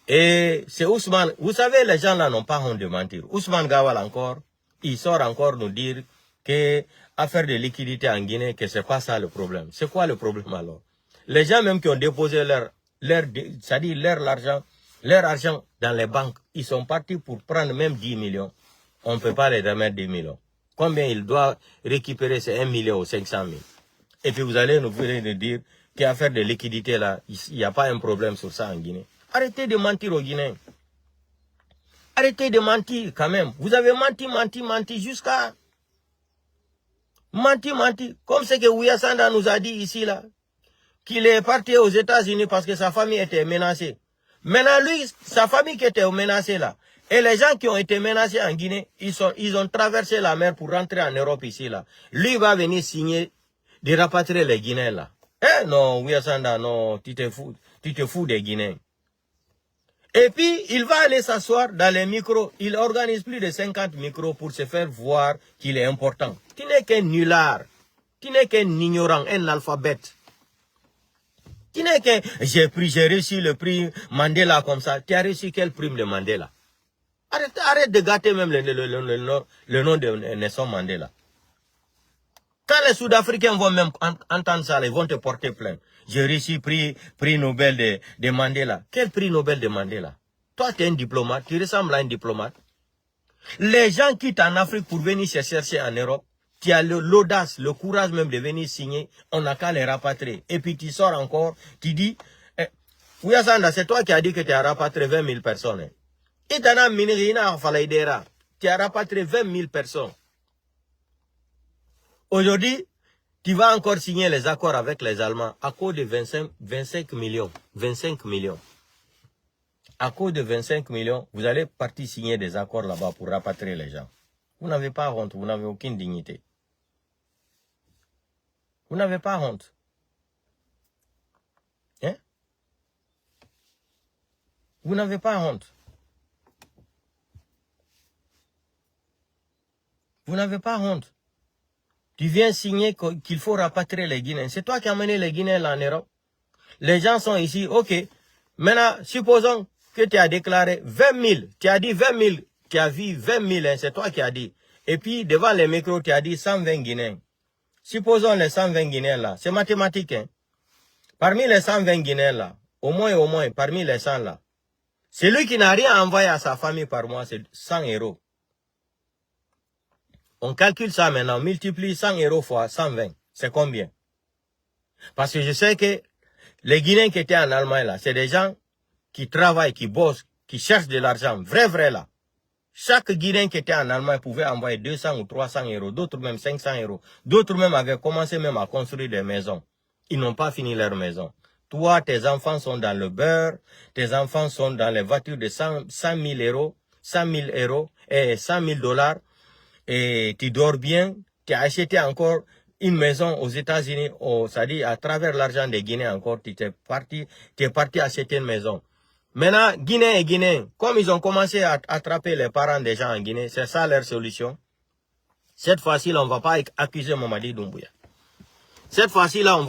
[SPEAKER 2] Et c'est Ousmane. Vous savez, les gens là n'ont pas honte de mentir. Ousmane Gawal encore, il sort encore nous dire que affaire de liquidité en Guinée, que c'est pas ça le problème. C'est quoi le problème alors? Les gens même qui ont déposé leur argent dans les banques, ils sont partis pour prendre même 10 millions. On ne peut pas les remettre 10 millions. Combien ils doivent récupérer, c'est 1 million ou 500 000. Et puis vous allez nous dire qu'affaire de liquidité là, il n'y a pas un problème sur ça en Guinée. Arrêtez de mentir aux Guinéens. Arrêtez de mentir quand même. Vous avez menti jusqu'à... Menti. Comme ce que Ouya Sanda nous a dit ici là. Qu'il est parti aux États-Unis parce que sa famille était menacée. Maintenant lui, sa famille qui était menacée là. Et les gens qui ont été menacés en Guinée, ils ont traversé la mer pour rentrer en Europe ici là. Lui va venir signer de rapatrier les Guinéens là. Eh non, Ouya Sanda, non, tu te fous des Guinéens. Et puis, il va aller s'asseoir dans les micros. Il organise plus de 50 micros pour se faire voir qu'il est important. Tu n'es qu'un nulard. Tu n'es qu'un ignorant, un alphabète. Tu n'es qu'un... J'ai reçu le prix Mandela comme ça. Tu as reçu quel prime de Mandela? Arrête de gâter même le nom de Nelson Mandela. Quand les Sud-Africains vont même entendre ça, ils vont te porter plainte. J'ai reçu prix Nobel de Mandela. Quel prix Nobel de Mandela? Toi, tu es un diplomate, tu ressembles à un diplomate. Les gens quittent en Afrique pour venir se chercher en Europe. Tu as l'audace, le courage même de venir signer. On n'a qu'à les rapatrier. Et puis tu sors encore, tu dis, Ouya Sanda, c'est toi qui as dit que tu as rapatrié 20 000 personnes. Et tu as rapatrié 20 000 personnes. Aujourd'hui, tu vas encore signer les accords avec les Allemands à cause de 25 millions. 25 millions. À cause de 25 millions, vous allez partir signer des accords là-bas pour rapatrier les gens. Vous n'avez pas honte, vous n'avez aucune dignité. Vous n'avez pas honte. Hein? Vous n'avez pas honte. Vous n'avez pas honte. Tu viens signer qu'il faut rapatrier les Guinéens. C'est toi qui as amené les Guinéens là en Europe. Les gens sont ici, ok. Maintenant, supposons que tu as déclaré 20 000. Tu as dit 20 000. Tu as vu 20 000, hein, c'est toi qui as dit. Et puis, devant les micros, tu as dit 120 Guinéens. Supposons les 120 Guinéens là. C'est mathématique, hein. Parmi les 120 Guinéens là, au moins, parmi les 100 là, celui qui n'a rien envoyé à sa famille par mois, c'est 100 €. On calcule ça maintenant, multiplie 100 € fois 120. C'est combien? Parce que je sais que les Guinéens qui étaient en Allemagne là, c'est des gens qui travaillent, qui bossent, qui cherchent de l'argent, vrai là. Chaque Guinéen qui était en Allemagne pouvait envoyer 200 ou 300 euros, d'autres même 500 euros. D'autres même avaient commencé même à construire des maisons. Ils n'ont pas fini leur maison. Toi, tes enfants sont dans le beurre, tes enfants sont dans les voitures de 100 000 euros, 100 000 euros et 100 000 $, et tu dors bien, tu as acheté encore une maison aux États-Unis, c'est-à-dire à travers l'argent des Guinéens encore, tu es parti acheter une maison. Maintenant, Guinéens et Guinéens, comme ils ont commencé à attraper les parents des gens en Guinée, c'est ça leur solution. Cette fois-ci, on ne va pas accuser Mamadi Doumbouya. Cette fois-ci, là,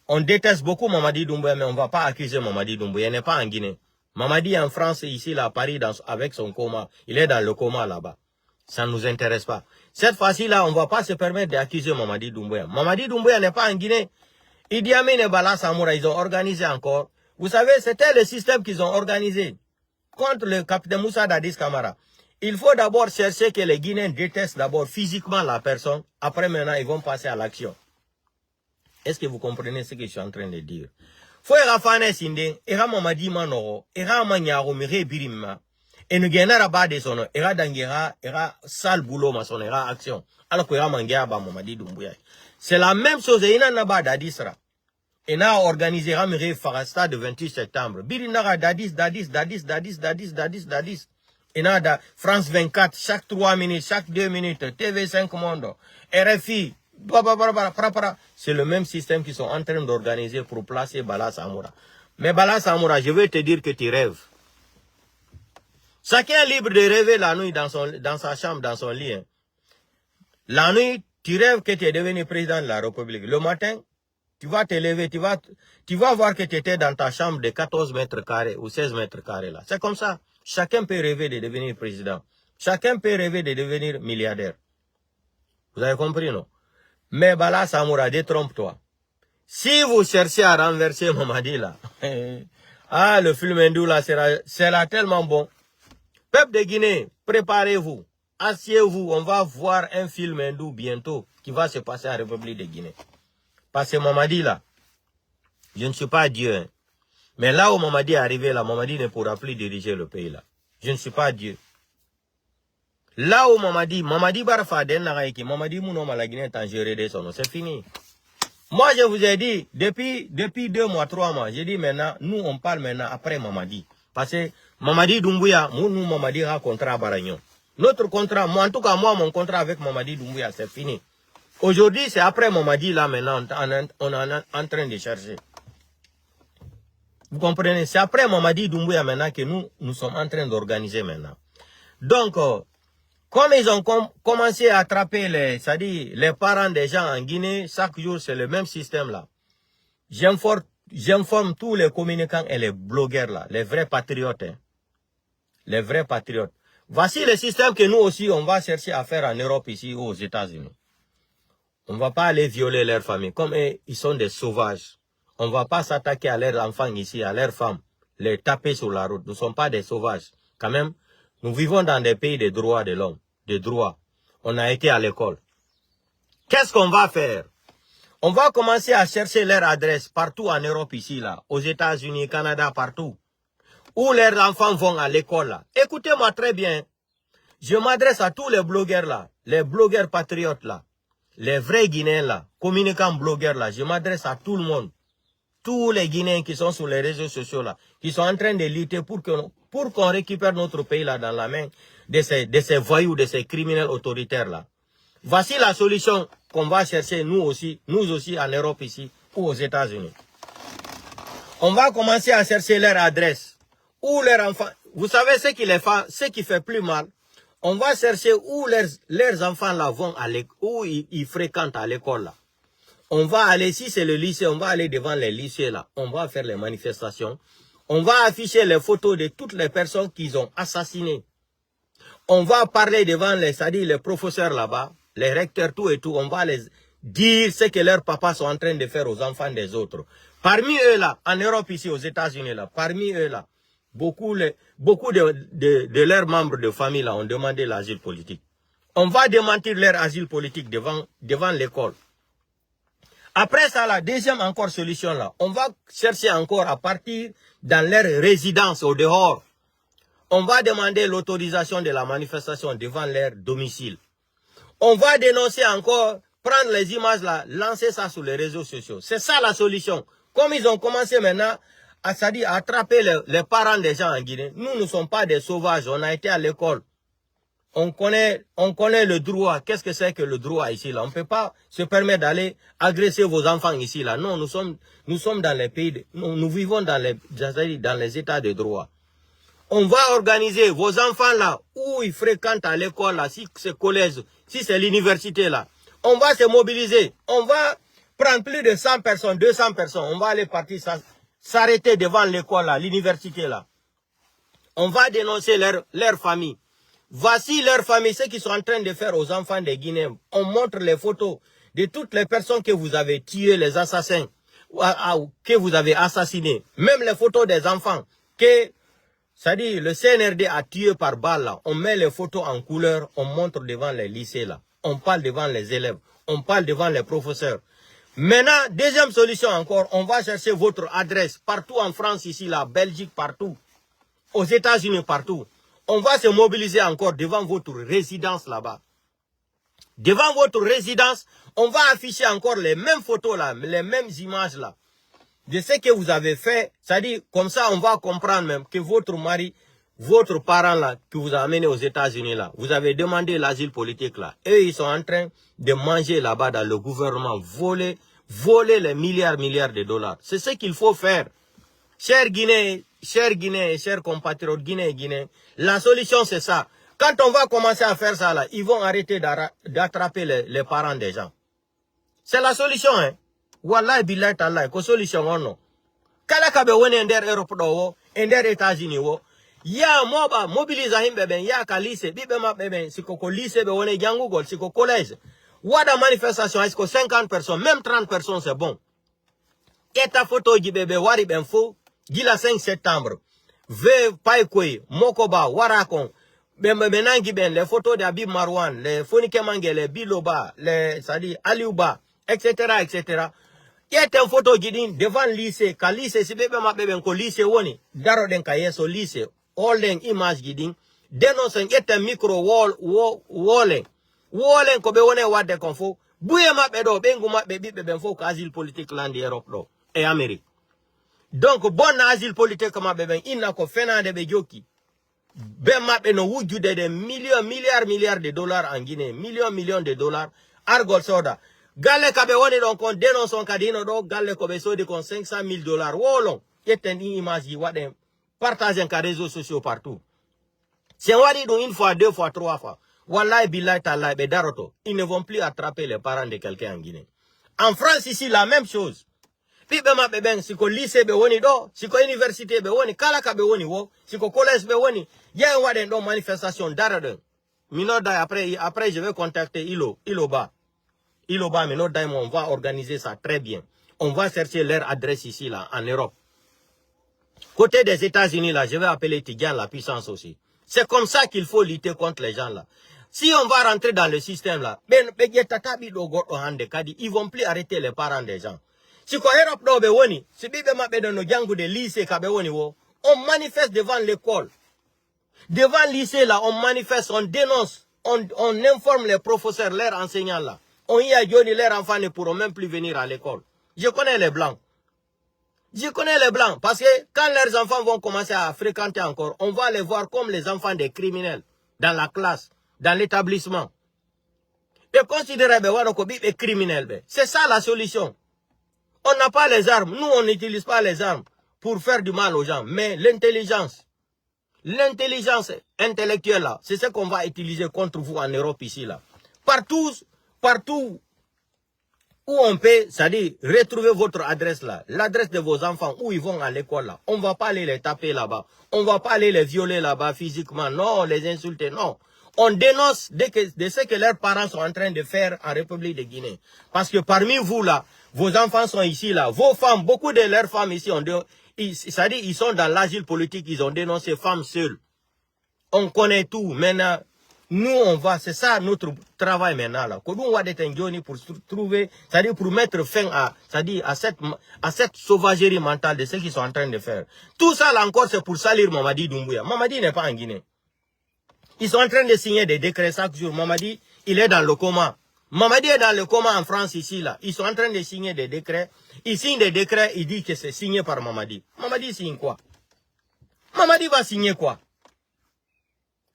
[SPEAKER 2] on déteste beaucoup Mamadi Doumbouya, mais on ne va pas accuser Mamadi Doumbouya. Il n'est pas en Guinée. Mamadi est en France, ici, là, à Paris, avec son coma. Il est dans le coma là-bas. Ça ne nous intéresse pas. Cette fois-ci, là, on ne va pas se permettre d'accuser Mamadi Doumbouya. Mamadi Doumbouya n'est pas en Guinée. Idi Amin et Bala Samoura, ils ont organisé encore. Vous savez, c'était le système qu'ils ont organisé contre le capitaine Moussa Dadis Camara. Il faut d'abord chercher que les Guinéens détestent d'abord physiquement la personne. Après, maintenant, ils vont passer à l'action. Est-ce que vous comprenez ce que je suis en train de dire? Faut érafane sinde, era Mamadi manoro, era manyaro mire birima. Et nous gagnera bas de son, era dangera, era sale boulot maçon, era action. Alors que era mangea ba Mamadi Doumbouya. C'est la même chose, et il n'a pas d'adisra. Et n'a organisé Ramire Farasta le 28 septembre. Birinara Dadis. Et n'a France 24, chaque 3 minutes, chaque 2 minutes, TV5 Monde, RFI, c'est le même système qu'ils sont en train d'organiser pour placer Bala Samoura. Mais Bala Samoura, je veux te dire que tu rêves. Chacun est libre de rêver la nuit dans sa chambre, dans son lit. Hein. La nuit, tu rêves que tu es devenu président de la République. Le matin, tu vas te lever, tu vas voir que tu étais dans ta chambre de 14 mètres carrés ou 16 mètres carrés là. C'est comme ça. Chacun peut rêver de devenir président. Chacun peut rêver de devenir milliardaire. Vous avez compris, non? Mais Bala Samoura, détrompe-toi. Si vous cherchez à renverser Mamadi là, ah, le film hindou là sera tellement bon. Peuple de Guinée, préparez-vous. Asseyez-vous, on va voir un film hindou bientôt qui va se passer en République de Guinée. Parce que Mamadi là, je ne suis pas Dieu. Hein. Mais là où Mamadi est arrivé là, Mamadi ne pourra plus diriger le pays là. Je ne suis pas Dieu. Là où Mamadi Barfaden Naraiki, Mamadi Mounom à la Guinée est en géré de son nom. C'est fini. Moi je vous ai dit, depuis 2 mois, 3 mois, j'ai dit maintenant, nous on parle maintenant après Mamadi. Parce que Mamadi Doumbouya, nous Mamadi a un contrat à Baragnon. Notre contrat, moi en tout cas moi, mon contrat avec Mamadi Doumbouya, c'est fini. Aujourd'hui, c'est après Mamadi, là, maintenant, on est en train de chercher. Vous comprenez? C'est après Mamadi Doumbouya, maintenant, que nous sommes en train d'organiser, maintenant. Donc, comme ils ont commencé à attraper les parents des gens en Guinée, chaque jour, c'est le même système, là. J'informe tous les communicants et les blogueurs, là, les vrais patriotes, hein. Les vrais patriotes. Voici le système que nous aussi, on va chercher à faire en Europe, ici, aux États-Unis. On ne va pas aller violer leurs familles. Comme ils sont des sauvages. On ne va pas s'attaquer à leurs enfants ici, à leurs femmes. Les taper sur la route. Nous ne sommes pas des sauvages. Quand même, nous vivons dans des pays de droits de l'homme. De droits. On a été à l'école. Qu'est-ce qu'on va faire? On va commencer à chercher leur adresse partout en Europe ici, là. Aux États-Unis, Canada, partout. Où leurs enfants vont à l'école, là. Écoutez-moi très bien. Je m'adresse à tous les blogueurs, là. Les blogueurs patriotes, là. Les vrais Guinéens là, communicants blogueurs là, je m'adresse à tout le monde. Tous les Guinéens qui sont sur les réseaux sociaux là, qui sont en train de lutter pour qu'on récupère notre pays là dans la main de ces voyous, de ces criminels autoritaires là. Voici la solution qu'on va chercher nous aussi en Europe ici ou aux États-Unis. On va commencer à chercher leur adresse, où leurs enfants. Vous savez ce qui fait plus mal? On va chercher où leurs enfants là vont à l'école, où ils fréquentent à l'école là. On va aller, si c'est le lycée, on va aller devant les lycées là. On va faire les manifestations. On va afficher les photos de toutes les personnes qu'ils ont assassinées. On va parler devant les professeurs là-bas, les recteurs, tout et tout. On va les dire ce que leurs papas sont en train de faire aux enfants des autres. Parmi eux là, en Europe ici, aux États-Unis là, parmi eux là, beaucoup de leurs membres de famille là ont demandé l'asile politique. On va démentir leur asile politique devant l'école. Après ça, la deuxième encore solution là, on va chercher encore à partir dans leur résidence au dehors. On va demander l'autorisation de la manifestation devant leur domicile. On va dénoncer encore, prendre les images là, lancer ça sur les réseaux sociaux. C'est ça la solution. Comme ils ont commencé maintenant à attraper les parents des gens en Guinée. Nous ne sommes pas des sauvages, on a été à l'école. On connaît le droit. Qu'est-ce que c'est que le droit ici là? On ne peut pas se permettre d'aller agresser vos enfants ici là. Non, nous sommes dans les pays, nous vivons dans les états de droit. On va organiser vos enfants là, où ils fréquentent à l'école là, si c'est collège, si c'est l'université là. On va se mobiliser. On va prendre plus de 100 personnes, 200 personnes. On va aller partir s'arrêter devant l'école là, l'université là. On va dénoncer leur famille. Voici leur famille, ce qu'ils sont en train de faire aux enfants des Guinéens. On montre les photos de toutes les personnes que vous avez tuées, les assassins, que vous avez assassinés. Même les photos des enfants que, c'est-à-dire le CNRD a tué par balle là. On met les photos en couleur, on montre devant les lycées là. On parle devant les élèves, on parle devant les professeurs. Maintenant, deuxième solution encore, on va chercher votre adresse partout en France ici, là, Belgique, partout, aux États-Unis, partout. On va se mobiliser encore devant votre résidence là-bas. Devant votre résidence, on va afficher encore les mêmes photos là, les mêmes images là. De ce que vous avez fait, c'est-à-dire, comme ça, on va comprendre même que votre mari, votre parent là, que vous a amené aux États-Unis là, vous avez demandé l'asile politique là. Eux, ils sont en train de manger là-bas dans le gouvernement, voler les milliards de dollars. C'est ce qu'il faut faire. Chers Guinéens, chers compatriotes Guinéens, la solution c'est ça. Quand on va commencer à faire ça là, ils vont arrêter d'attraper les parents des gens. C'est la solution, hein. Wallahi billahi tallahi, ko solution non. Kala kabe woni nder Europe do wo, nder États-Unis wo. Ya moba mobiliza himbe ben ya ka lycée, bibe mabbe ben siko ko lycée be woni jangugol, siko collège. Wada manifestation est-ce que 50 personnes, même 30 personnes c'est bon. Eta photo jibebe wari ben fo, gila 5 septembre. Ve paikoy, mokoba, warakon. Ben benangi ben les photos d'Abib Marwan, les Fonike Mange, les Biloba, les Aliouba, etc., etc. Il y a une photo devant le lycée, quand le lycée, si bébé ma bébé ko lycée woni, daro den ka yeso lycée, all den image gidin, dénonce un micro wallen ko be wone wadde kon fo, bouye ma bedo, bengu ma bébé ben fo asile politique land Europe do, et Amérique. Donc, bon asile politique ma bébé, il n'a ko fenande be joki. Ben ma no wujude de milliards de dollars en Guinée, millions de dollars, argol soda. Galle kabe woni don kon dénonce kadino do galle ko be sodi kon $500,000 wolon yeten image waden partage en réseaux sociaux partout. C'est wadi do une fois, deux fois, trois fois. Wallahi billahi tallahi be daroto, ils ne vont plus attraper les parents de quelqu'un en Guinée. En France ici la même chose. Pibe ma be ben siko lycée be woni do, siko université be woni, kala kabe woni wo, siko collège be woni, yen waden do manifestation daradon. Minoda après je vais contacter Iloba, mais notre time, on va organiser ça très bien. On va chercher leur adresse ici, là, en Europe. Côté des États-Unis, là, je vais appeler Tidjan la puissance aussi. C'est comme ça qu'il faut lutter contre les gens, là. Si on va rentrer dans le système, là, ils vont plus arrêter les parents des gens. Si on manifeste devant l'école. Devant le lycée, là, on manifeste, on dénonce, on informe les professeurs, leurs enseignants, là. On y a dit leurs enfants ne pourront même plus venir à l'école. Je connais les blancs. Je connais les blancs. Parce que quand leurs enfants vont commencer à fréquenter encore, on va les voir comme les enfants des criminels. Dans la classe, dans l'établissement. Et considérer les criminels. C'est ça la solution. On n'a pas les armes. Nous, on n'utilise pas les armes pour faire du mal aux gens. Mais l'intelligence intellectuelle, là, c'est ce qu'on va utiliser contre vous en Europe ici, là. Partout où on peut, c'est-à-dire retrouver votre adresse là, l'adresse de vos enfants, où ils vont à l'école là. On ne va pas aller les taper là-bas. On ne va pas aller les violer là-bas physiquement. Non, les insulter, non. On dénonce de ce que leurs parents sont en train de faire en République de Guinée. Parce que parmi vous là, vos enfants sont ici là. Vos femmes, beaucoup de leurs femmes ici, c'est-à-dire ils sont dans l'asile politique, ils ont dénoncé femmes seules. On connaît tout. Maintenant, Nous, on va, c'est ça notre travail maintenant là. Qu'on va détenir pour trouver, c'est-à-dire pour mettre fin à, c'est-à-dire à cette sauvagerie mentale de ce qu'ils sont en train de faire. Tout ça là encore, c'est pour salir Mamadi Doumbouya. Mamadi n'est pas en Guinée. Ils sont en train de signer des décrets chaque jour. Mamadi, il est dans le coma. Mamadi est dans le coma en France ici là. Ils sont en train de signer des décrets. Ils signent des décrets, ils disent que c'est signé par Mamadi. Mamadi signe quoi? Mamadi va signer quoi?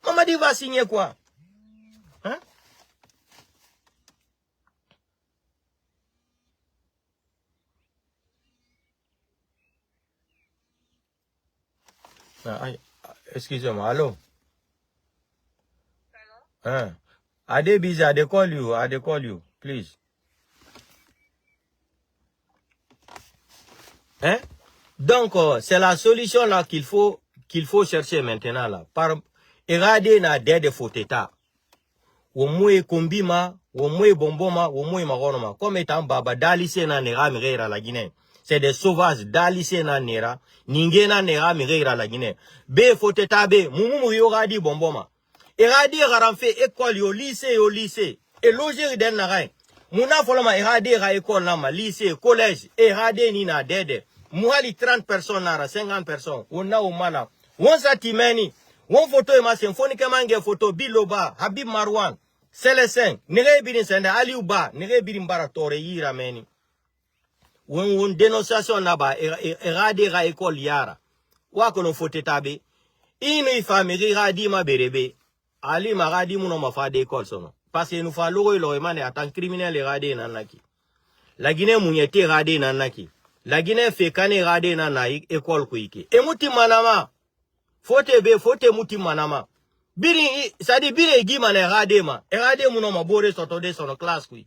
[SPEAKER 2] Mamadi va signer quoi? Hein? Excusez-moi, allô? Hein? Ade busy, I call you, please. Hein? Donc, c'est la solution là qu'il faut chercher maintenant là. Par regarder na de foteta. Wo moué kombima, wo moué bomboma, wo moué magonoma. Comme étant baba dalise na nera mireira la Guinée. C'est des sauvages dalise na nera, ningena nera mireira la Guinée. Be foteta be, mumu yoradi bomboma. Eradi garanfe école yo lycée. Et loger den na rai. Muna foloma eradi ra école na ma lycée, collège, eradi ni na dede. Muhali 30 personnes nara 50 personnes. On a au mala. On sa timeni. On photo ema symphonique mange photo Biloba, Habib Marwan, Célestin, nere birin sende Aliouba, nere birin bara tore yira meni. On dénonciation naba erade ra école yara. Wa kono fote tabe. Inu famille radi ma berebe. Ali maradi muno ma fa de école sono. Parce que nous fa loro lo emane atan criminel erade nanaki. La Guinée munyete rade nanaki. La Guinée fait kane rade nanai école kuiki. E muti manama. Fote muti manama. Biri, sadi biri gima na erade muno mabore soto de sono classe kui.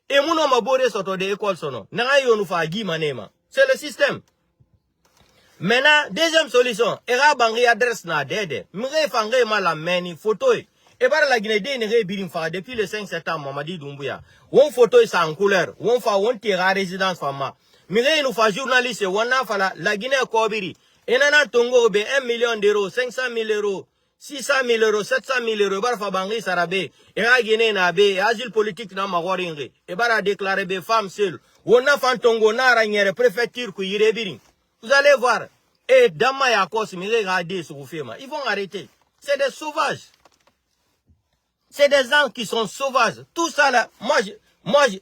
[SPEAKER 2] E muno mabore soto de école sono. Nanga yonu fa gima nema. C'est le système. Maintenant, deuxième solution, era bangri adresse na dede. Mire fangre ma la meni photo. E bar la Guinée de nere birim fa depuis le 5 septembre Mamadi Doumbouya. Won photo sa en couleur, won fa won tira résidence fama. Mire nous fa journaliste, wona fa la Guinée kobiri. Et nana tongo be 1 million d'euros, 500 000 euros, 600 000 euros, 700 000 euros, barfa bangri sarabe, et a Guinée na be, asile politique na mawaringe, et bara déclaré be femme seule, on a fantongo na ranière préfecture ku yirebiring. Vous allez voir, et dama ya kos mi regardez sur vous fema, ils vont arrêter. C'est des sauvages. C'est des gens qui sont sauvages. Tout ça là, moi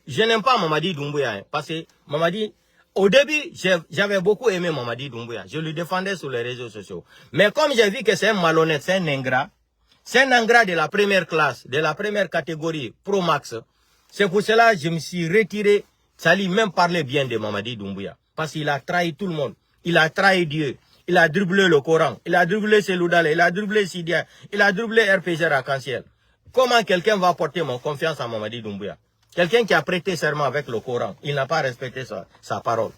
[SPEAKER 2] je n'aime pas Mamadi Doumbouya, hein, parce que Mamadi, au début, j'avais beaucoup aimé Mamadi Doumbouya. Je le défendais sur les réseaux sociaux. Mais comme j'ai vu que c'est un malhonnête, c'est un ingrat de la première classe, de la première catégorie, Pro Max, c'est pour cela que je me suis retiré, ça lui même parler bien de Mamadi Doumbouya. Parce qu'il a trahi tout le monde. Il a trahi Dieu. Il a dribblé le Coran. Il a dribblé Seloudale. Il a dribblé Sidia. Il a dribblé RPG Arc-en-Ciel. Comment quelqu'un va porter mon confiance à Mamadi Doumbouya? Quelqu'un qui a prêté serment avec le Coran, il n'a pas respecté sa parole.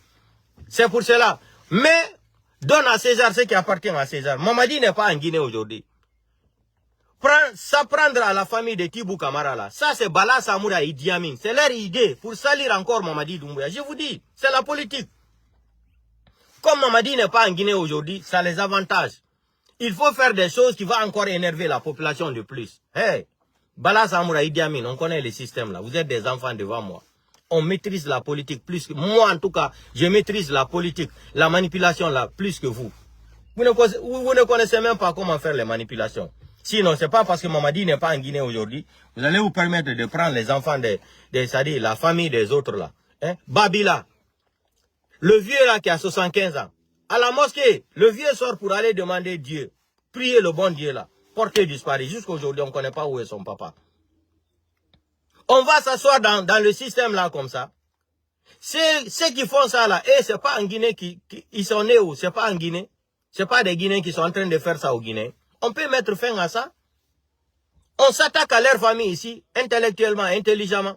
[SPEAKER 2] C'est pour cela. Mais, donne à César ce qui appartient à César. Mamadi n'est pas en Guinée aujourd'hui. S'apprendre à la famille de Tibou Kamara là, ça c'est Bala Samoura Idi Amin. C'est leur idée pour salir encore Mamadi Doumbouya. Je vous dis, c'est la politique. Comme Mamadi n'est pas en Guinée aujourd'hui, ça les avantage. Il faut faire des choses qui vont encore énerver la population de plus. Hey! Bala Samoura Idi Amin, on connaît le système là. Vous êtes des enfants devant moi. On maîtrise la politique plus que... Moi, en tout cas, je maîtrise la politique, la manipulation là, plus que vous. Vous ne connaissez même pas comment faire les manipulations. Sinon, c'est pas parce que Mamadi n'est pas en Guinée aujourd'hui. Vous allez vous permettre de prendre les enfants c'est-à-dire la famille des autres là. Hein? Babila. Le vieux là qui a 75 ans. À la mosquée, le vieux sort pour aller demander Dieu. Prier le bon Dieu là. Porté disparu. Jusqu'aujourd'hui, on ne connaît pas où est son papa. On va s'asseoir dans le système là comme ça. Ceux qui font ça là, et c'est pas en Guinée ils sont nés où? C'est pas en Guinée. C'est pas des Guinéens qui sont en train de faire ça au Guinée. On peut mettre fin à ça. On s'attaque à leur famille ici, intellectuellement, intelligemment.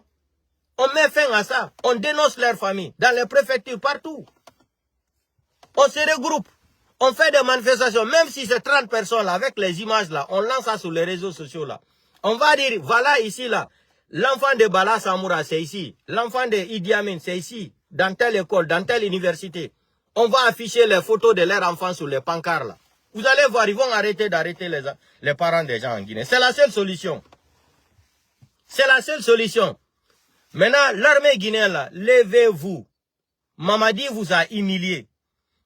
[SPEAKER 2] On met fin à ça. On dénonce leur famille, dans les préfectures, partout. On se regroupe. On fait des manifestations, même si c'est 30 personnes là, avec les images là, on lance ça sur les réseaux sociaux là. On va dire, voilà ici là, l'enfant de Bala Samoura c'est ici, l'enfant de Idi Amin c'est ici, dans telle école, dans telle université. On va afficher les photos de leurs enfants sur les pancartes là. Vous allez voir, ils vont arrêter d'arrêter les parents des gens en Guinée. C'est la seule solution. C'est la seule solution. Maintenant, l'armée guinéenne, là, levez-vous. Mamadi vous a humilié.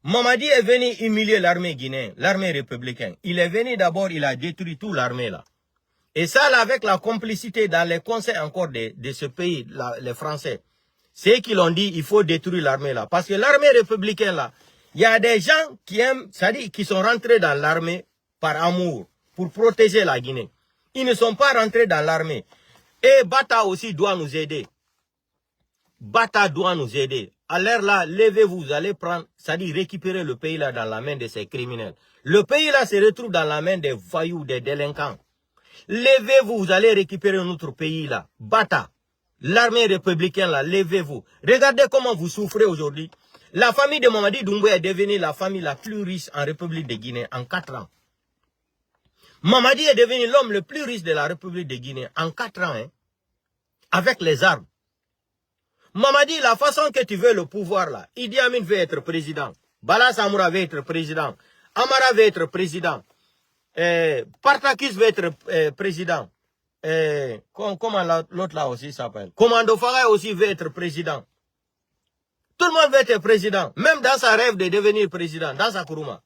[SPEAKER 2] Mamadi est venu humilier l'armée guinéenne, l'armée républicaine. Il est venu d'abord, il a détruit toute l'armée là. Et ça, là, avec la complicité dans les conseils encore de ce pays, là, les Français. C'est eux qui l'ont dit, il faut détruire l'armée là. Parce que l'armée républicaine là, il y a des gens qui aiment, c'est-à-dire qui sont rentrés dans l'armée par amour, pour protéger la Guinée. Ils ne sont pas rentrés dans l'armée. Et Bata aussi doit nous aider. Bata doit nous aider. À l'heure là, levez-vous, vous allez prendre, c'est-à-dire récupérer le pays là dans la main de ces criminels. Le pays là se retrouve dans la main des voyous, des délinquants. Levez-vous, vous allez récupérer notre pays là. Bata, l'armée républicaine là, levez-vous. Regardez comment vous souffrez aujourd'hui. La famille de Mamadi Doumbouya est devenue la famille la plus riche en République de Guinée en 4 ans. Mamadi est devenu l'homme le plus riche de la République de Guinée en 4 ans, hein, avec les armes. Mamadi, la façon que tu veux le pouvoir là, Idi Amin veut être président, Bala Samoura veut être président, Amara veut être président, Partakis veut être président, comment l'autre là aussi s'appelle, Commando Farah aussi veut être président. Tout le monde veut être président, même dans sa rêve de devenir président, dans sa Kourouma.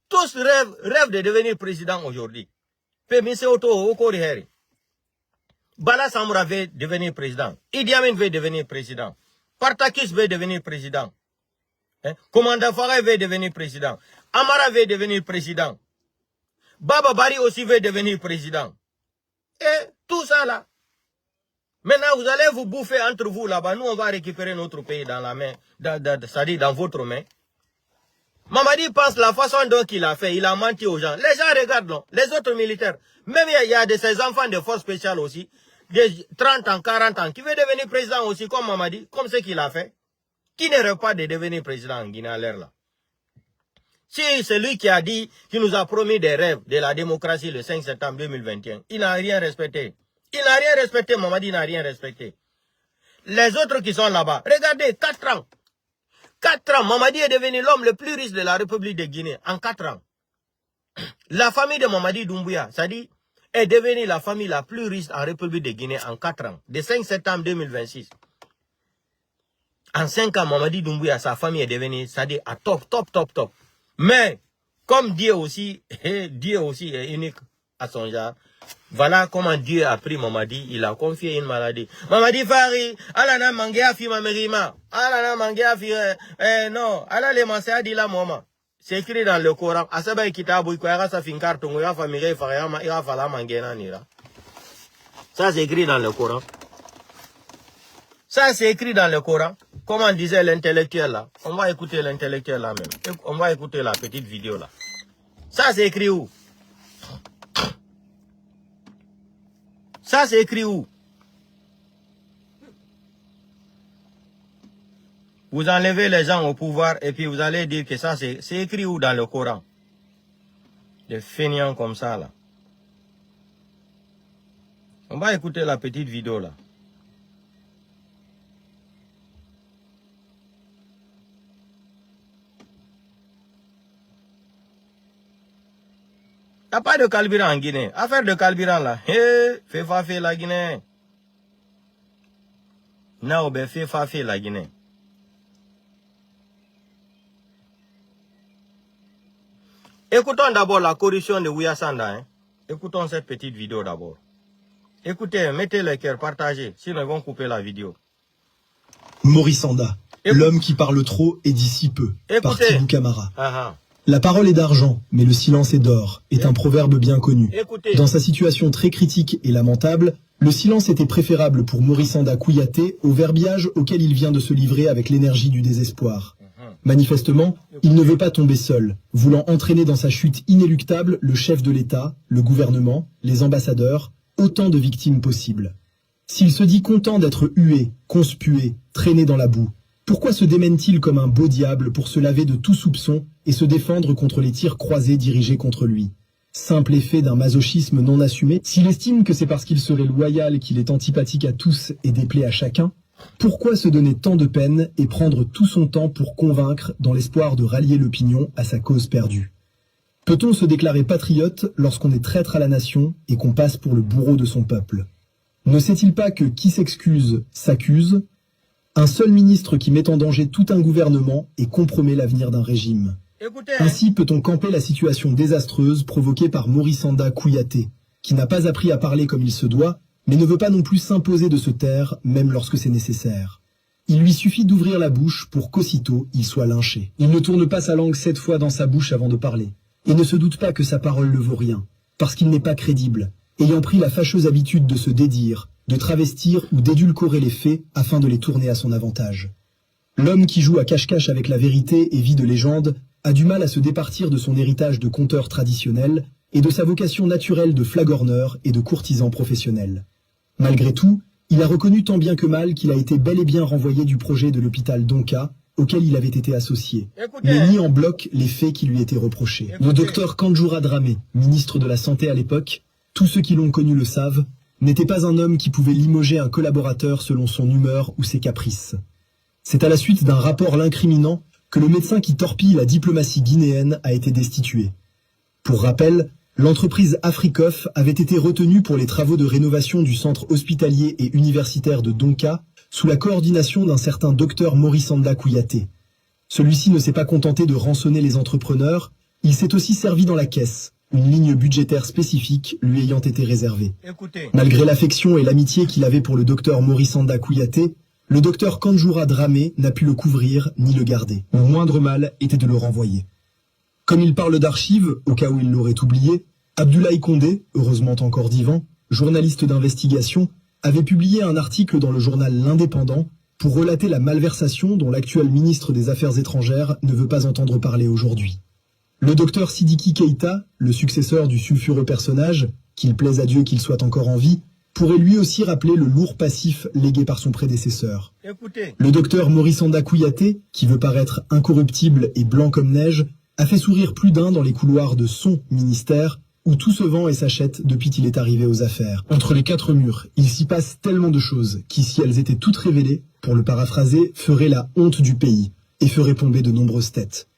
[SPEAKER 2] Tous rêvent de devenir président aujourd'hui. Bala Samoura veut devenir président. Idi Amin veut devenir président. Partakis veut devenir président. Commandant Farah veut devenir président. Amara veut devenir président. Baba Bari aussi veut devenir président. Et tout ça là. Maintenant, vous allez vous bouffer entre vous là-bas. Nous, on va récupérer notre pays dans la main, c'est-à-dire dans votre main. Mamadi pense la façon dont il a fait, il a menti aux gens. Les gens regardent, non, les autres militaires. Même il y a de ces enfants de force spéciale aussi, de 30 ans, 40 ans, qui veut devenir président aussi, comme Mamadi, comme ce qu'il a fait. Qui ne rêve pas de devenir président en Guinée à l'heure là? Si c'est lui qui a dit, qui nous a promis des rêves de la démocratie le 5 septembre 2021, il n'a rien respecté. Il n'a rien respecté, Mamadi n'a rien respecté. Les autres qui sont là-bas, regardez, 4 ans. 4 ans, Mamadi est devenu l'homme le plus riche de la République de Guinée, en 4 ans. La famille de Mamadi Doumbouya, c'est-à-dire, est devenue la famille la plus riche en République de Guinée en 4 ans, de 5 septembre 2026. En 5 ans, Mamadi Doumbouya, sa famille est devenue, c'est-à-dire, à top. Mais, comme Dieu aussi est unique à son genre, voilà comment Dieu a pris Mamadi, il a confié une maladie. Mamadi Fari, alana mangea fi mamerima, alana mangea fi, non, alale mansa di la moma. C'est écrit dans le Coran. Asaba kitabu iko yaka sa finkar tongo ya famille farama ira fala mangena nira. Ça c'est écrit dans le Coran. Ça c'est écrit dans le Coran. Comment disait l'intellectuel là? On va écouter l'intellectuel là même. On va écouter la petite vidéo là. Ça c'est écrit où? Ça c'est écrit où? Vous enlevez les gens au pouvoir et puis vous allez dire que ça c'est écrit où dans le Coran? Des feignants comme ça là. On va écouter la petite vidéo là. Il n'y a pas de carburant en Guinée. Affaire de carburant là. Fais fait la Guinée. Non, ben fait la Guinée. Écoutons d'abord la corruption de Ouya Sanda. Hein. Écoutons cette petite vidéo d'abord. Écoutez, mettez le cœur, partagez. Sinon ils vont couper la vidéo.
[SPEAKER 4] Maurice Sanda, l'homme qui parle trop et dit si peu. Par Tibou Camara. La parole est d'argent, mais le silence est d'or, est un proverbe bien connu. Dans sa situation très critique et lamentable, le silence était préférable pour Maurice Sanda Kouyaté au verbiage auquel il vient de se livrer avec l'énergie du désespoir. Manifestement, il ne veut pas tomber seul, voulant entraîner dans sa chute inéluctable le chef de l'État, le gouvernement, les ambassadeurs, autant de victimes possibles. S'il se dit content d'être hué, conspué, traîné dans la boue, pourquoi se démène-t-il comme un beau diable pour se laver de tout soupçon et se défendre contre les tirs croisés dirigés contre lui? Simple effet d'un masochisme non assumé, s'il estime que c'est parce qu'il serait loyal qu'il est antipathique à tous et déplaît à chacun, Pourquoi se donner tant de peine et prendre tout son temps pour convaincre dans l'espoir de rallier l'opinion à sa cause perdue? Peut-on se déclarer patriote lorsqu'on est traître à la nation et qu'on passe pour le bourreau de son peuple? Ne sait-il pas que qui s'excuse s'accuse? Un seul ministre qui met en danger tout un gouvernement et compromet l'avenir d'un régime. Ainsi peut-on camper la situation désastreuse provoquée par Morisanda Kouyaté, qui n'a pas appris à parler comme il se doit, mais ne veut pas non plus s'imposer de se taire, même lorsque c'est nécessaire. Il lui suffit d'ouvrir la bouche pour qu'aussitôt il soit lynché. Il ne tourne pas sa langue 7 fois dans sa bouche avant de parler, et ne se doute pas que sa parole ne vaut rien, parce qu'il n'est pas crédible, ayant pris la fâcheuse habitude de se dédire, de travestir ou d'édulcorer les faits afin de les tourner à son avantage. L'homme qui joue à cache-cache avec la vérité et vit de légende a du mal à se départir de son héritage de conteur traditionnel et de sa vocation naturelle de flagorneur et de courtisan professionnel. Malgré tout, il a reconnu tant bien que mal qu'il a été bel et bien renvoyé du projet de l'hôpital Donka, auquel il avait été associé, mais nie en bloc les faits qui lui étaient reprochés. Le docteur Kanjoura Dramé, ministre de la Santé à l'époque, tous ceux qui l'ont connu le savent, n'était pas un homme qui pouvait limoger un collaborateur selon son humeur ou ses caprices. C'est à la suite d'un rapport l'incriminant que le médecin qui torpille la diplomatie guinéenne a été destitué. Pour rappel, l'entreprise Africof avait été retenue pour les travaux de rénovation du centre hospitalier et universitaire de Donka, sous la coordination d'un certain docteur Morisanda Kouyaté. Celui-ci ne s'est pas contenté de rançonner les entrepreneurs, il s'est aussi servi dans la caisse, une ligne budgétaire spécifique lui ayant été réservée. Malgré l'affection et l'amitié qu'il avait pour le docteur Morisanda Kouyaté, le docteur Kanjoura Dramé n'a pu le couvrir ni le garder. Le moindre mal était de le renvoyer. Comme il parle d'archives, au cas où il l'aurait oublié, Abdoulaye Condé, heureusement encore vivant, journaliste d'investigation, avait publié un article dans le journal L'Indépendant pour relater la malversation dont l'actuel ministre des Affaires étrangères ne veut pas entendre parler aujourd'hui. Le docteur Sidiki Keïta, le successeur du sulfureux personnage, qu'il plaise à Dieu qu'il soit encore en vie, pourrait lui aussi rappeler le lourd passif légué par son prédécesseur. Le docteur Morisanda Kouyaté, qui veut paraître incorruptible et blanc comme neige, a fait sourire plus d'un dans les couloirs de son ministère, où tout se vend et s'achète depuis qu'il est arrivé aux affaires. Entre les 4 murs, il s'y passe tellement de choses qui, si elles étaient toutes révélées, pour le paraphraser, feraient la honte du pays et feraient tomber de nombreuses têtes.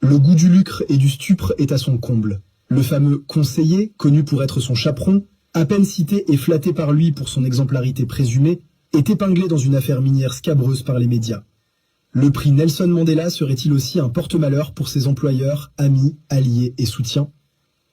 [SPEAKER 4] Le goût du lucre et du stupre est à son comble. Le fameux conseiller, connu pour être son chaperon, à peine cité et flatté par lui pour son exemplarité présumée, est épinglé dans une affaire minière scabreuse par les médias. Le prix Nelson Mandela serait-il aussi un porte-malheur pour ses employeurs, amis, alliés et soutiens?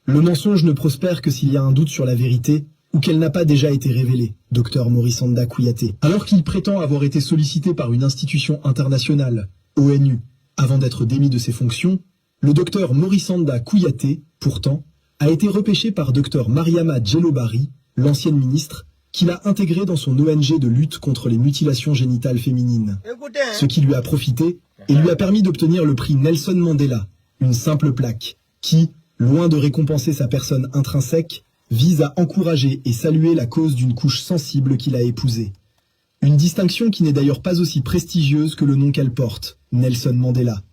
[SPEAKER 4] Le mensonge ne prospère que s'il y a un doute sur la vérité ou qu'elle n'a pas déjà été révélée, docteur Morisanda Kouyaté. Alors qu'il prétend avoir été sollicité par une institution internationale, ONU, avant d'être démis de ses fonctions, le docteur Morisanda Kouyaté, pourtant, a été repêché par docteur Mariama Djellobari, l'ancienne ministre, qu'il a intégré dans son ONG de lutte contre les mutilations génitales féminines. Ce qui lui a profité et lui a permis d'obtenir le prix Nelson Mandela, une simple plaque, qui, loin de récompenser sa personne intrinsèque, vise à encourager et saluer la cause d'une couche sensible qu'il a épousée. Une distinction qui n'est d'ailleurs pas aussi prestigieuse que le nom qu'elle porte, Nelson Mandela.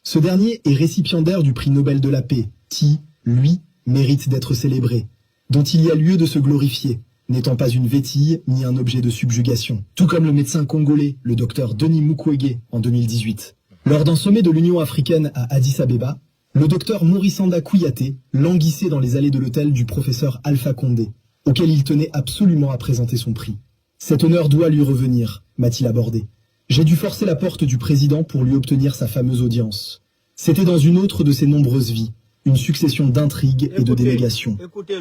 [SPEAKER 4] Ce dernier est récipiendaire du prix Nobel de la paix, qui, lui, mérite d'être célébré, dont il y a lieu de se glorifier, n'étant pas une vétille ni un objet de subjugation. Tout comme le médecin congolais, le docteur Denis Mukwege, en 2018. Lors d'un sommet de l'Union africaine à Addis Abeba, le docteur Morisanda Kouyaté languissait dans les allées de l'hôtel du professeur Alpha Condé, auquel il tenait absolument à présenter son prix. Cet honneur doit lui revenir, m'a-t-il abordé. J'ai dû forcer la porte du président pour lui obtenir sa fameuse audience. C'était dans une autre de ses nombreuses vies, une succession d'intrigues et de dénégations.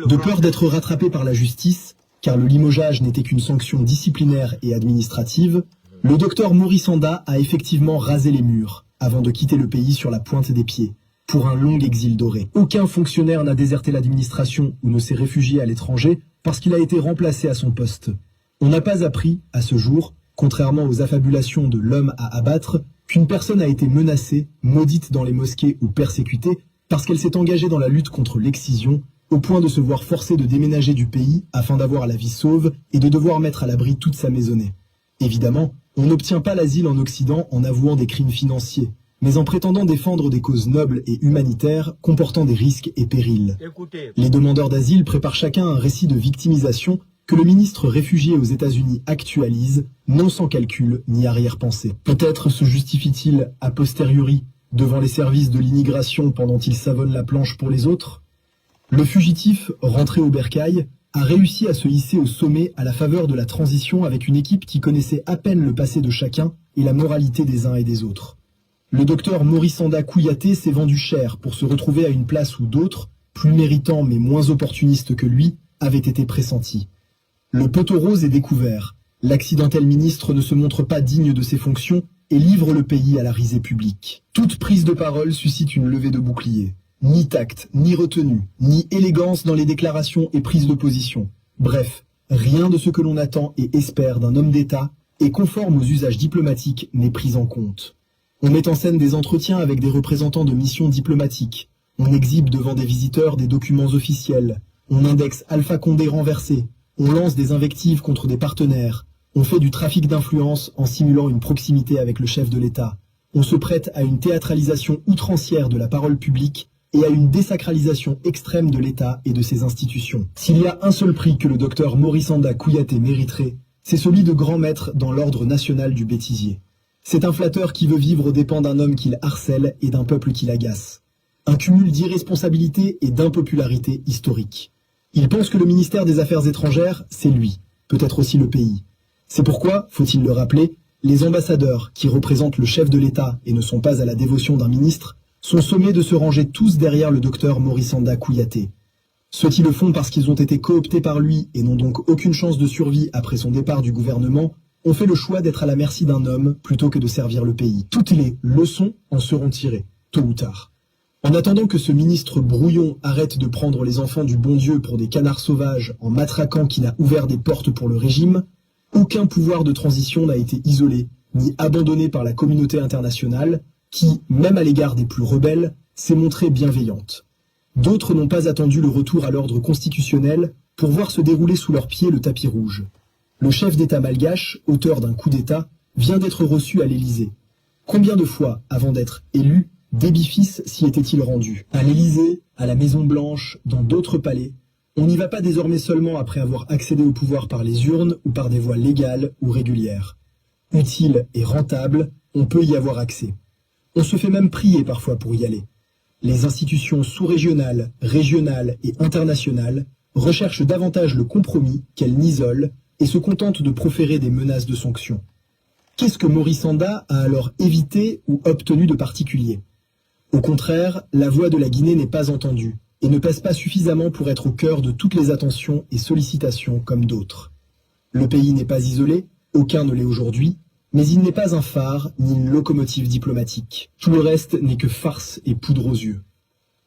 [SPEAKER 4] De peur d'être rattrapé par la justice, car le limogeage n'était qu'une sanction disciplinaire et administrative, le docteur Morisanda a effectivement rasé les murs, avant de quitter le pays sur la pointe des pieds, pour un long exil doré. Aucun fonctionnaire n'a déserté l'administration ou ne s'est réfugié à l'étranger parce qu'il a été remplacé à son poste. On n'a pas appris, à ce jour, contrairement aux affabulations de l'homme à abattre, qu'une personne a été menacée, maudite dans les mosquées ou persécutée parce qu'elle s'est engagée dans la lutte contre l'excision, au point de se voir forcée de déménager du pays afin d'avoir la vie sauve et de devoir mettre à l'abri toute sa maisonnée. Évidemment, on n'obtient pas l'asile en Occident en avouant des crimes financiers, mais en prétendant défendre des causes nobles et humanitaires comportant des risques et périls. Les demandeurs d'asile préparent chacun un récit de victimisation que le ministre réfugié aux États-Unis actualise, non sans calcul ni arrière-pensée. Peut-être se justifie-t-il a posteriori devant les services de l'immigration pendant qu'il savonne la planche pour les autres? Le fugitif, rentré au bercail, a réussi à se hisser au sommet à la faveur de la transition avec une équipe qui connaissait à peine le passé de chacun et la moralité des uns et des autres. Le docteur Morisanda Kouyaté s'est vendu cher pour se retrouver à une place où d'autres, plus méritants mais moins opportunistes que lui, avaient été pressentis. Le poteau rose est découvert. L'accidentel ministre ne se montre pas digne de ses fonctions et livre le pays à la risée publique. Toute prise de parole suscite une levée de bouclier. Ni tact, ni retenue, ni élégance dans les déclarations et prises de position. Bref, rien de ce que l'on attend et espère d'un homme d'État et conforme aux usages diplomatiques n'est pris en compte. On met en scène des entretiens avec des représentants de missions diplomatiques. On exhibe devant des visiteurs des documents officiels. On indexe Alpha Condé renversé. On lance des invectives contre des partenaires. On fait du trafic d'influence en simulant une proximité avec le chef de l'État. On se prête à une théâtralisation outrancière de la parole publique et à une désacralisation extrême de l'État et de ses institutions. S'il y a un seul prix que le docteur Morisanda Kouyaté mériterait, c'est celui de grand maître dans l'ordre national du bêtisier. C'est un flatteur qui veut vivre aux dépens d'un homme qu'il harcèle et d'un peuple qui l'agace. Un cumul d'irresponsabilité et d'impopularité historique. Il pense que le ministère des Affaires étrangères, c'est lui, peut-être aussi le pays. C'est pourquoi, faut-il le rappeler, les ambassadeurs, qui représentent le chef de l'État et ne sont pas à la dévotion d'un ministre, sont sommés de se ranger tous derrière le docteur Morisanda Kouyaté. Ceux qui le font parce qu'ils ont été cooptés par lui et n'ont donc aucune chance de survie après son départ du gouvernement, ont fait le choix d'être à la merci d'un homme plutôt que de servir le pays. Toutes les leçons en seront tirées, tôt ou tard. En attendant que ce ministre brouillon arrête de prendre les enfants du bon Dieu pour des canards sauvages en matraquant qui n'a ouvert des portes pour le régime, aucun pouvoir de transition n'a été isolé ni abandonné par la communauté internationale qui, même à l'égard des plus rebelles, s'est montrée bienveillante. D'autres n'ont pas attendu le retour à l'ordre constitutionnel pour voir se dérouler sous leurs pieds le tapis rouge. Le chef d'État malgache, auteur d'un coup d'État, vient d'être reçu à l'Élysée. Combien de fois, avant d'être élu, des bifis s'y étaient-ils rendus? À l'Élysée, à la Maison-Blanche, dans d'autres palais, on n'y va pas désormais seulement après avoir accédé au pouvoir par les urnes ou par des voies légales ou régulières. Utile et rentable, on peut y avoir accès. On se fait même prier parfois pour y aller. Les institutions sous-régionales, régionales et internationales recherchent davantage le compromis qu'elles n'isolent et se contentent de proférer des menaces de sanctions. Qu'est-ce que Morisanda a alors évité ou obtenu de particulier? Au contraire, la voix de la Guinée n'est pas entendue et ne pèse pas suffisamment pour être au cœur de toutes les attentions et sollicitations comme d'autres. Le pays n'est pas isolé, aucun ne l'est aujourd'hui, mais il n'est pas un phare ni une locomotive diplomatique. Tout le reste n'est que farce et poudre aux yeux.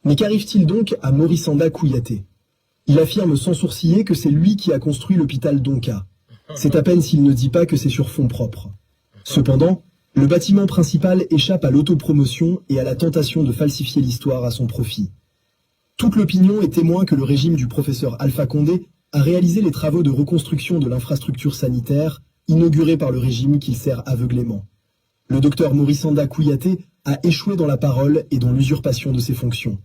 [SPEAKER 4] Mais qu'arrive-t-il donc à Morisanda Kouyaté? Il affirme sans sourciller que c'est lui qui a construit l'hôpital Donka. C'est à peine s'il ne dit pas que c'est sur fonds propres. Cependant, le bâtiment principal échappe à l'autopromotion et à la tentation de falsifier l'histoire à son profit. Toute l'opinion est témoin que le régime du professeur Alpha Condé a réalisé les travaux de reconstruction de l'infrastructure sanitaire inaugurée par le régime qu'il sert aveuglément. Le docteur Morisanda Kouyaté a échoué dans la parole et dans l'usurpation de ses fonctions.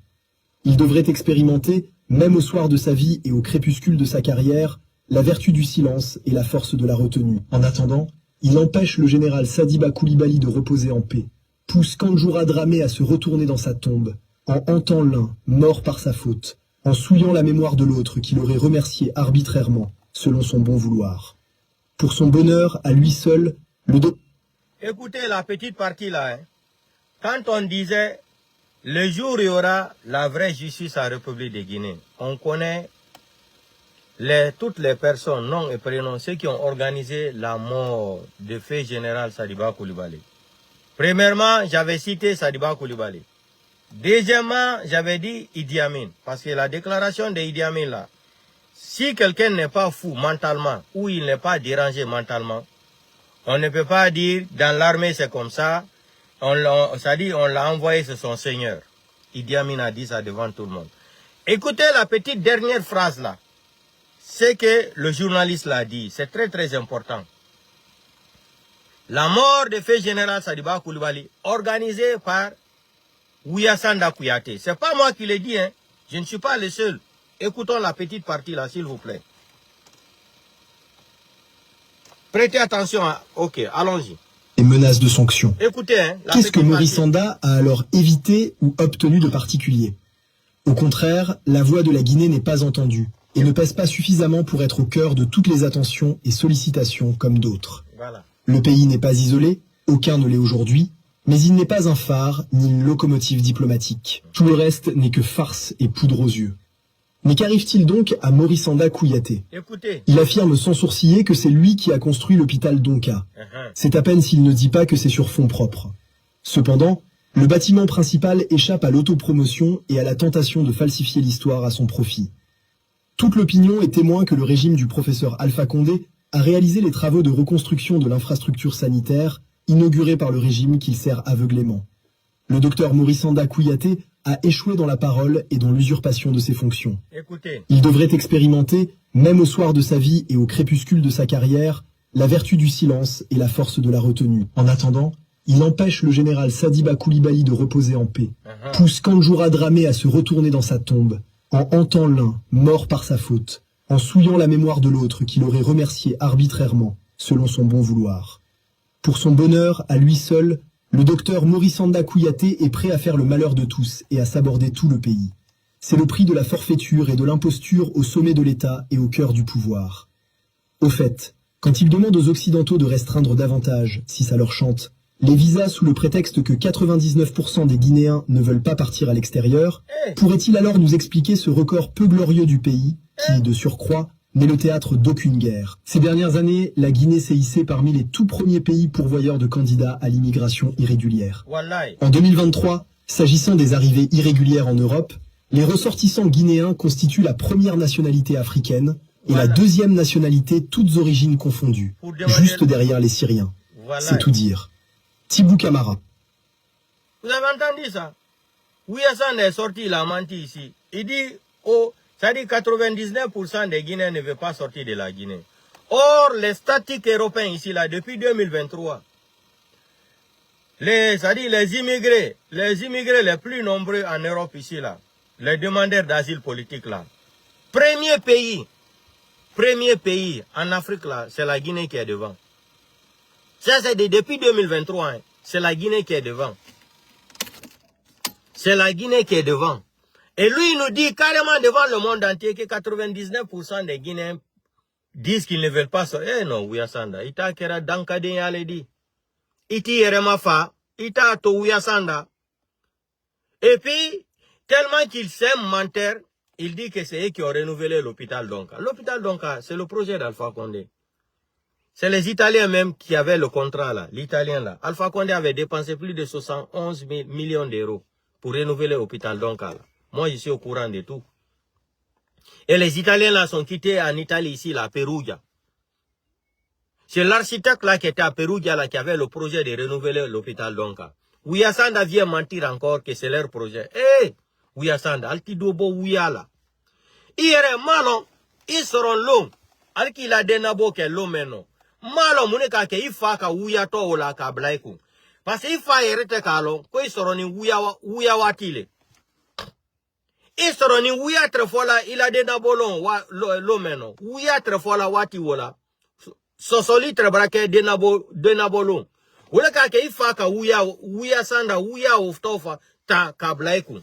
[SPEAKER 4] Il devrait expérimenter, même au soir de sa vie et au crépuscule de sa carrière, la vertu du silence et la force de la retenue. En attendant, il empêche le général Sadiba Koulibaly de reposer en paix, pousse Kanjoura Dramé à se retourner dans sa tombe, en hantant l'un, mort par sa faute, en souillant la mémoire de l'autre qui l'aurait remercié arbitrairement, selon son bon vouloir. Pour son bonheur, à lui seul,
[SPEAKER 2] Écoutez la petite partie là. Quand on disait, le jour où il y aura la vraie justice en République de Guinée, on connaît toutes les personnes, noms et prénoms, ceux qui ont organisé la mort de feu général Sadiba Koulibaly. Premièrement, j'avais cité Sadiba Koulibaly. Deuxièmement, j'avais dit Idi Amin, parce que la déclaration de Idi Amin là, si quelqu'un n'est pas fou mentalement ou il n'est pas dérangé mentalement, on ne peut pas dire dans l'armée c'est comme ça, on l'a envoyé sur son seigneur. Idi Amin a dit ça devant tout le monde. Écoutez la petite dernière phrase là. C'est que le journaliste l'a dit, c'est très très important. La mort de feu général Sadiba Koulibaly, organisée par Morisanda Kouyaté. C'est pas moi qui l'ai dit, hein. Je ne suis pas le seul. Écoutons la petite partie là, s'il vous plaît. Prêtez attention. Ok, allons-y.
[SPEAKER 4] Et menaces de sanctions.
[SPEAKER 2] Écoutez, hein,
[SPEAKER 4] qu'est-ce que Maurice Sanda a alors évité ou obtenu de particulier? Au contraire, la voix de la Guinée n'est pas entendue et ne pèse pas suffisamment pour être au cœur de toutes les attentions et sollicitations comme d'autres.
[SPEAKER 2] Voilà.
[SPEAKER 4] Le pays n'est pas isolé, aucun ne l'est aujourd'hui, mais il n'est pas un phare ni une locomotive diplomatique. Tout le reste n'est que farce et poudre aux yeux. Mais qu'arrive-t-il donc à Maurice Sanda Kouyaté?
[SPEAKER 2] Écoutez.
[SPEAKER 4] Il affirme sans sourciller que c'est lui qui a construit l'hôpital Donka. C'est à peine s'il ne dit pas que c'est sur fonds propres. Cependant, le bâtiment principal échappe à l'autopromotion et à la tentation de falsifier l'histoire à son profit. Toute l'opinion est témoin que le régime du professeur Alpha Condé a réalisé les travaux de reconstruction de l'infrastructure sanitaire inaugurée par le régime qu'il sert aveuglément. Le docteur Maurice Sanda Kouyaté a échoué dans la parole et dans l'usurpation de ses fonctions.
[SPEAKER 2] Écoutez.
[SPEAKER 4] Il devrait expérimenter, même au soir de sa vie et au crépuscule de sa carrière, la vertu du silence et la force de la retenue. En attendant, il empêche le général Sadiba Koulibaly de reposer en paix, pousse Kanjoura Dramé à se retourner dans sa tombe, en hantant l'un, mort par sa faute, en souillant la mémoire de l'autre qu'il aurait remercié arbitrairement, selon son bon vouloir. Pour son bonheur, à lui seul, le docteur Maurice Sanda Kouyaté est prêt à faire le malheur de tous et à saborder tout le pays. C'est le prix de la forfaiture et de l'imposture au sommet de l'État et au cœur du pouvoir. Au fait, quand il demande aux Occidentaux de restreindre davantage, si ça leur chante, les visas sous le prétexte que 99% des Guinéens ne veulent pas partir à l'extérieur, pourrait-il alors nous expliquer ce record peu glorieux du pays, qui, de surcroît, n'est le théâtre d'aucune guerre? Ces dernières années, la Guinée s'est hissée parmi les tout premiers pays pourvoyeurs de candidats à l'immigration irrégulière. En 2023, s'agissant des arrivées irrégulières en Europe, les ressortissants guinéens constituent la première nationalité africaine et la deuxième nationalité toutes origines confondues, juste derrière les Syriens. C'est tout dire. Thibou Camara.
[SPEAKER 2] Vous avez entendu ça? Ouyassane est sorti, il a menti ici. Il dit, oh, ça dit 99% des Guinéens ne veulent pas sortir de la Guinée. Or, les statistiques européens ici, là, depuis 2023, les immigrés les plus nombreux en Europe ici, là, les demandeurs d'asile politique, là, premier pays en Afrique, là, c'est la Guinée qui est devant. Ça, c'est depuis 2023, hein. C'est la Guinée qui est devant. C'est la Guinée qui est devant. Et lui, il nous dit carrément devant le monde entier que 99% des Guinéens disent qu'ils ne veulent pas sortir. Eh non, Ouyassanda, ita kera dankade yale di. Iti yeremafa, ita to Ouyassanda. Et puis, tellement qu'il s'aime mentir, il dit que c'est eux qui ont renouvelé l'hôpital Donka. L'hôpital Donka, c'est le projet d'Alpha Condé. C'est les Italiens même qui avaient le contrat là, l'Italien là. Alpha Condé avait dépensé plus de 71 millions d'euros pour renouveler l'hôpital Donka là. Moi, je suis au courant de tout. Et les Italiens là sont quittés en Italie ici, là, à Perugia. C'est l'architecte là qui était à Perugia là qui avait le projet de renouveler l'hôpital Donka. Ouyassanda vient mentir encore que c'est leur projet. Eh, Ouyassanda, Altidobo Ouyala. Hier, malon, ils seront longs. Alki a denabo ke l'eau maintenant. Malon, mouneka ke ifa ka Ouyato ou la ka blaikou. Parce qu'il fa yerete kalon, ko ils seront ni Ouyawatile. Ils seront ni Ouya tre fola, il a denabo l'eau maintenant. Ouya tre fola wati wola. Sosoli tre brake denabo l'eau. Oule ka ke ifa ka Ouya sanda, Ouya oftofa, ta ka blaikou.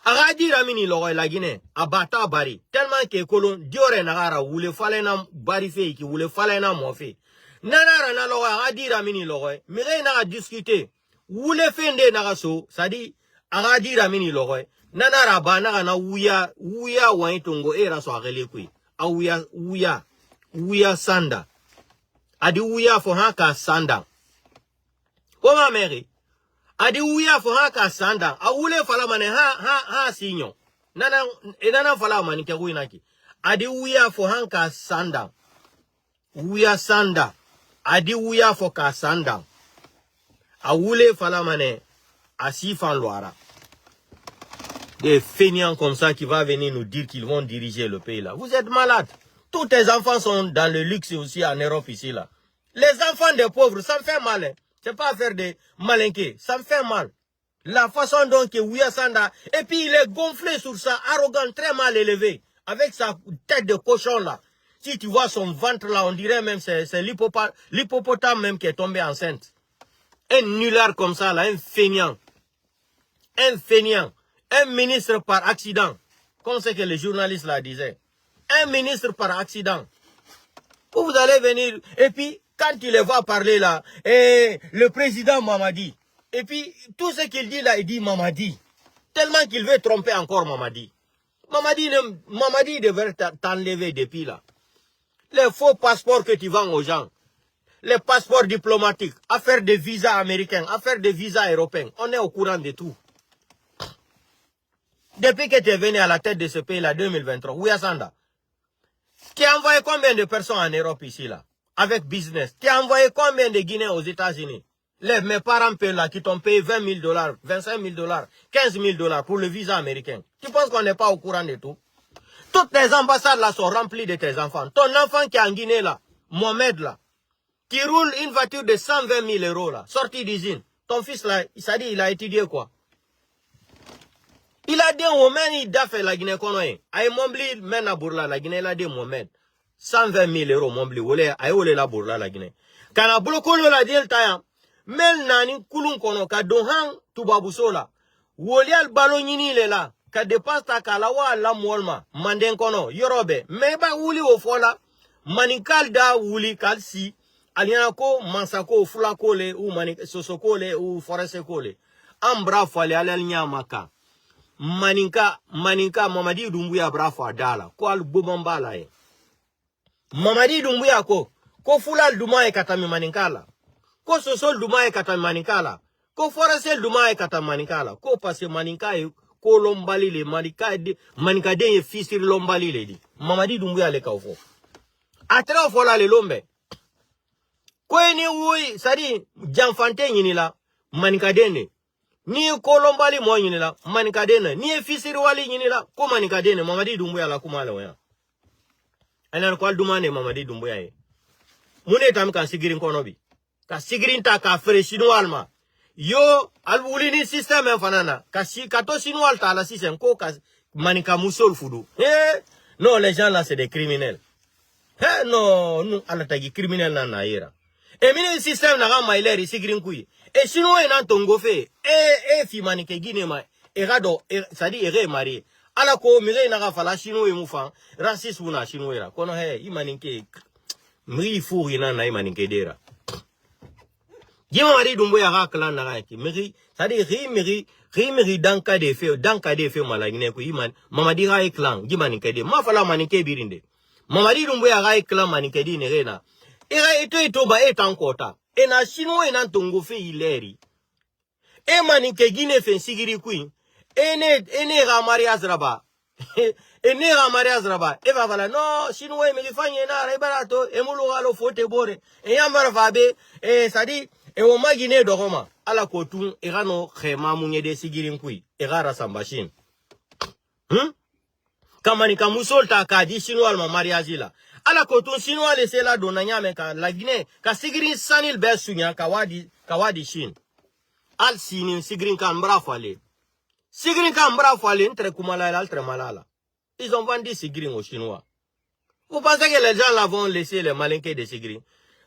[SPEAKER 2] Agadi ramini logo la Guinée, abata bari, tellement que kolon diore nagara wule falena bari fe ki wule falena mofe. Nanara na logo agadi ramini logo, mire na discuter. Wule fende nagaso, sadi agadi ramini logo. Nanara ba na uya waitongo era so agele kui. A uya sanda. Adi uya fo haka sanda. Oma meri. Adi uya fo haka sanda. A ule fala mane ha sinyo. Nana fala mani ke ruinaki. Adi uya fo haka sanda. Uya sanda. Adi uya fo ka sanda. A ule fala mane asifan loara. Des feignants comme ça qui va venir nous dire qu'ils vont diriger le pays là. Vous êtes malades. Tous tes enfants sont dans le luxe aussi en Europe ici là. Les enfants des pauvres, ça me fait mal. Hein. C'est pas faire des malinqués. Ça me fait mal. La façon dont Ouyassanda, et puis il est gonflé sur ça, arrogant, très mal élevé, avec sa tête de cochon là. Si tu vois son ventre là, on dirait même c'est l'hippopotame même qui est tombé enceinte. Un nulard comme ça là, un feignant. Un feignant. Un ministre par accident. Comme c'est que les journalistes là disaient. Un ministre par accident. Vous allez venir, et puis, quand il les voit parler là, et le président Mamadi, et puis, tout ce qu'il dit là, il dit Mamadi. Tellement qu'il veut tromper encore Mamadi. Mamadi devrait t'enlever depuis là. Les faux passeports que tu vends aux gens, les passeports diplomatiques, affaire de visas américains, affaire de visas européens, on est au courant de tout. Depuis que tu es venu à la tête de ce pays là, 2023, Ouyasanda, tu as envoyé combien de personnes en Europe ici là, avec business? Tu as envoyé combien de Guinéens aux États-Unis? Mes parents payent là, qui t'ont payé $20 000, $25 000, $15 000 pour le visa américain. Tu penses qu'on n'est pas au courant de tout? Toutes les ambassades là sont remplies de tes enfants. Ton enfant qui est en Guinée là, Mohamed là, qui roule une voiture de 120 000 euros là, sorti d'usine. Ton fils là, il a étudié quoi? Il a dit au Mohamed, il a fait la Guinée konoye. Aïe Mombli, mena bourla la Guinée, il a dit Mohamed. 120 000 euros Mombli, aïe la bourla la Guinée. Kana blokolo la dit le tayam. Mel nani kulun kono ka dohan tubabusola. Wolial balonini le la. Ka dépasse ta kalawa la molma. Manden kono, yorobe. Meba wuli o fola. Manikal da wuli kalsi. Alianako, mansako, fulakole, ou sosokole, ou foresekole. Ambra fale alel maka. Maninka, Mamadi Doumbouya brafa dala. Ko al bobambala e. Mamadi Doumbouya ko fulal duma e katami maninkala. Ko sosol duma e katami maninkala. Ko forasel duma e katami maninkala. Ko pase maninka e ko lombali le maninka de e fisir lombali le di. Mamadi Doumbouya le kaufo. Atra fola le lombe. Ko eni wui sadi janfante nyini la maninka dene. Ni kolombali mo nyini la maninka dene. Ni e fisir wali nyini la ko maninka dene. Mamadi Doumbouya la kumala waya. Anan kwa dumane Mamadi Doumbouya e. Mune tam kan sigirin konobi. Ka sigirin ta ka fere chinois ma. Yo alwulini system en fanana. Ka to chinois ta la system ko ka maninka musol fudu. Non, les gens là c'est des criminels. Non, nous alatagi criminel na naira. E mine system na ga maileri sigirin kui. E chinois nan tongofe. Fi manike Guinée ma. E gado sadi ere mari. Ala ko mire na ga fala chinois e mufan racisme na chinois ra kono imaninke mri furi na imaninke dera Mamadi Doumbouya ga klan na ga ki mri sadi ri danka de fe malagine ko iman Mamadi ga klan imaninke de ma fala maninke birinde Mamadi Doumbouya ga klan maninke di ne rena era eto ba etankota e na chinois na tongo fe ileri e maninke Guinée fe sigiri kuin ene ga mariage raba ene ga mariage raba e va vala no chinois me fanye na ra barato e mulu galo fote bore e yambara fabe e sadi e o magine do goma ala ko tun e gano khema munye de sigirin kui e gara sambashin kamani kamusol ta ka di chinois ma mariage la ala ko tun chinois le sela do na nyame ka la Guinée ka sigirin sanil be sunya ka wadi shin al sinin sigirin kan brafale Sigrin kan brafale entre Kumalala altre malala. Ils ont vendu Sigrin aux Chinois. Vous pensez que les gens là vont laisser les malinqués de Sigrin?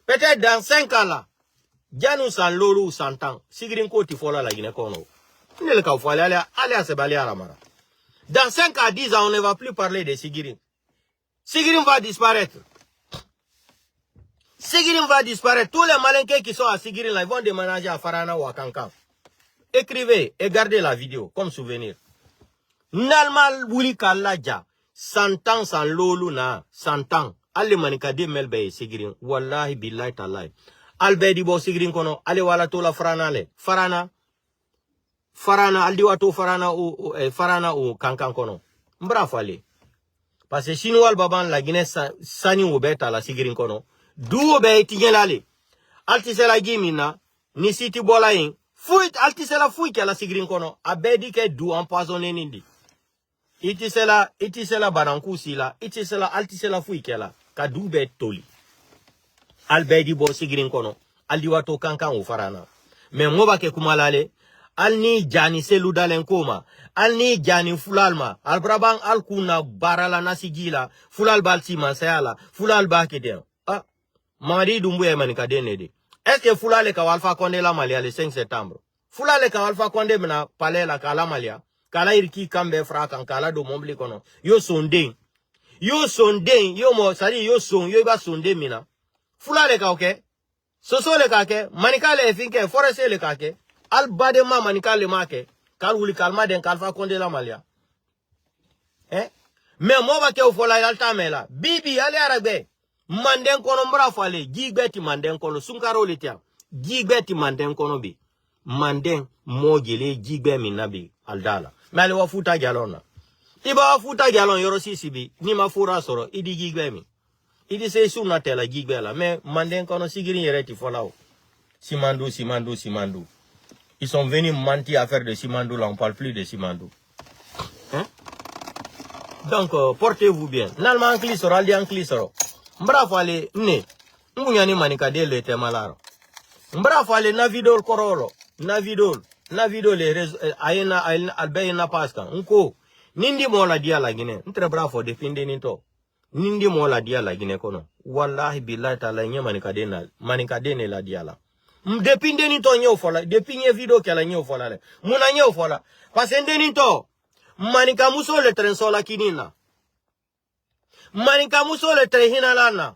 [SPEAKER 2] Peut-être dans 5 ans là, Dianou san lolo ou 100 ans, Sigrin koti fola la Guinée kono. Il est le cas, aller à se balayer à la mara. Dans 5 à 10 ans, on ne va plus parler de Sigrin. Sigrin va disparaître. Sigrin va disparaître. Tous les malinqués qui sont à Sigrin là, ils vont déménager à Farana ou à Kankan. Écrivez et gardez la vidéo comme souvenir. Nalmal wuli kalaja 100 ans sans lolu na 100 ans. Alle manika de melbe sigirin. Wallahi billahi tallahi. Albe di bo sigirin kono. Ale wala to la farana le. Farana aldi wato farana o kankan kono. Mbra fale. Parce que chinois baban la Guinée sani obeta la sigirin kono. Du obe tigelale. Altise la gimina. Ni siti bola yin. Fuit altisela fui ke la sigrin kono abedi ke du empoisonné nindi itisela baranku sila itisela altisela fui ke la ka du be toli albedi bo sigrin kono aldi wato kankan o farana mais ngoba ke kumalale alni jani seludalen koma alni jani fulalma albraban alkuna barala nasigila fulal balti masayala fulal bakede ah Mamadi Doumbouya manika denede est-ce que fulale ka Alpha Condé la Malia le 5 septembre fulale ka Alpha Condé mena palais la kala Malia kala irki kambe frakan kala do mombli kono yo sonde yo mo sali yo iba sonde mina fulale ka okay soso le kake manika le finke forese le kake al badema manika le make kal wuli kalma den Alpha Condé la Malia mais mo ba ke o fola altamela bibi ale arabe manden kono mbra fale gigbeti manden kono sunkaro litia gigbeti manden kono bi manden mojele gigbe minabi aldala mali wa futa galona iba wa futa galon yoro sisibi ni mafura soro idi gigbe mi idi se suna tela gigbe la mais manden kono sigiri yereti folao simandou ils sont venus mentir à faire de simandou là on parle plus de simandou donc portez-vous bien nalma ankli soro aldi ankli soro mbra fale ne mbunyani manika de le temalaro mbra fale na vidol korolo na vidol le ayena albayna paska nko nindi mola dia la gine ntre bra fo depende ninto nindi mola dia la gine kono wallahi billahi taala nya manika de ne la dia la depende ninto nyo fola depinye video kala nyo fola le muna nyo fola pasende ninto manika muso le trensola kinina manika muso le trehina lana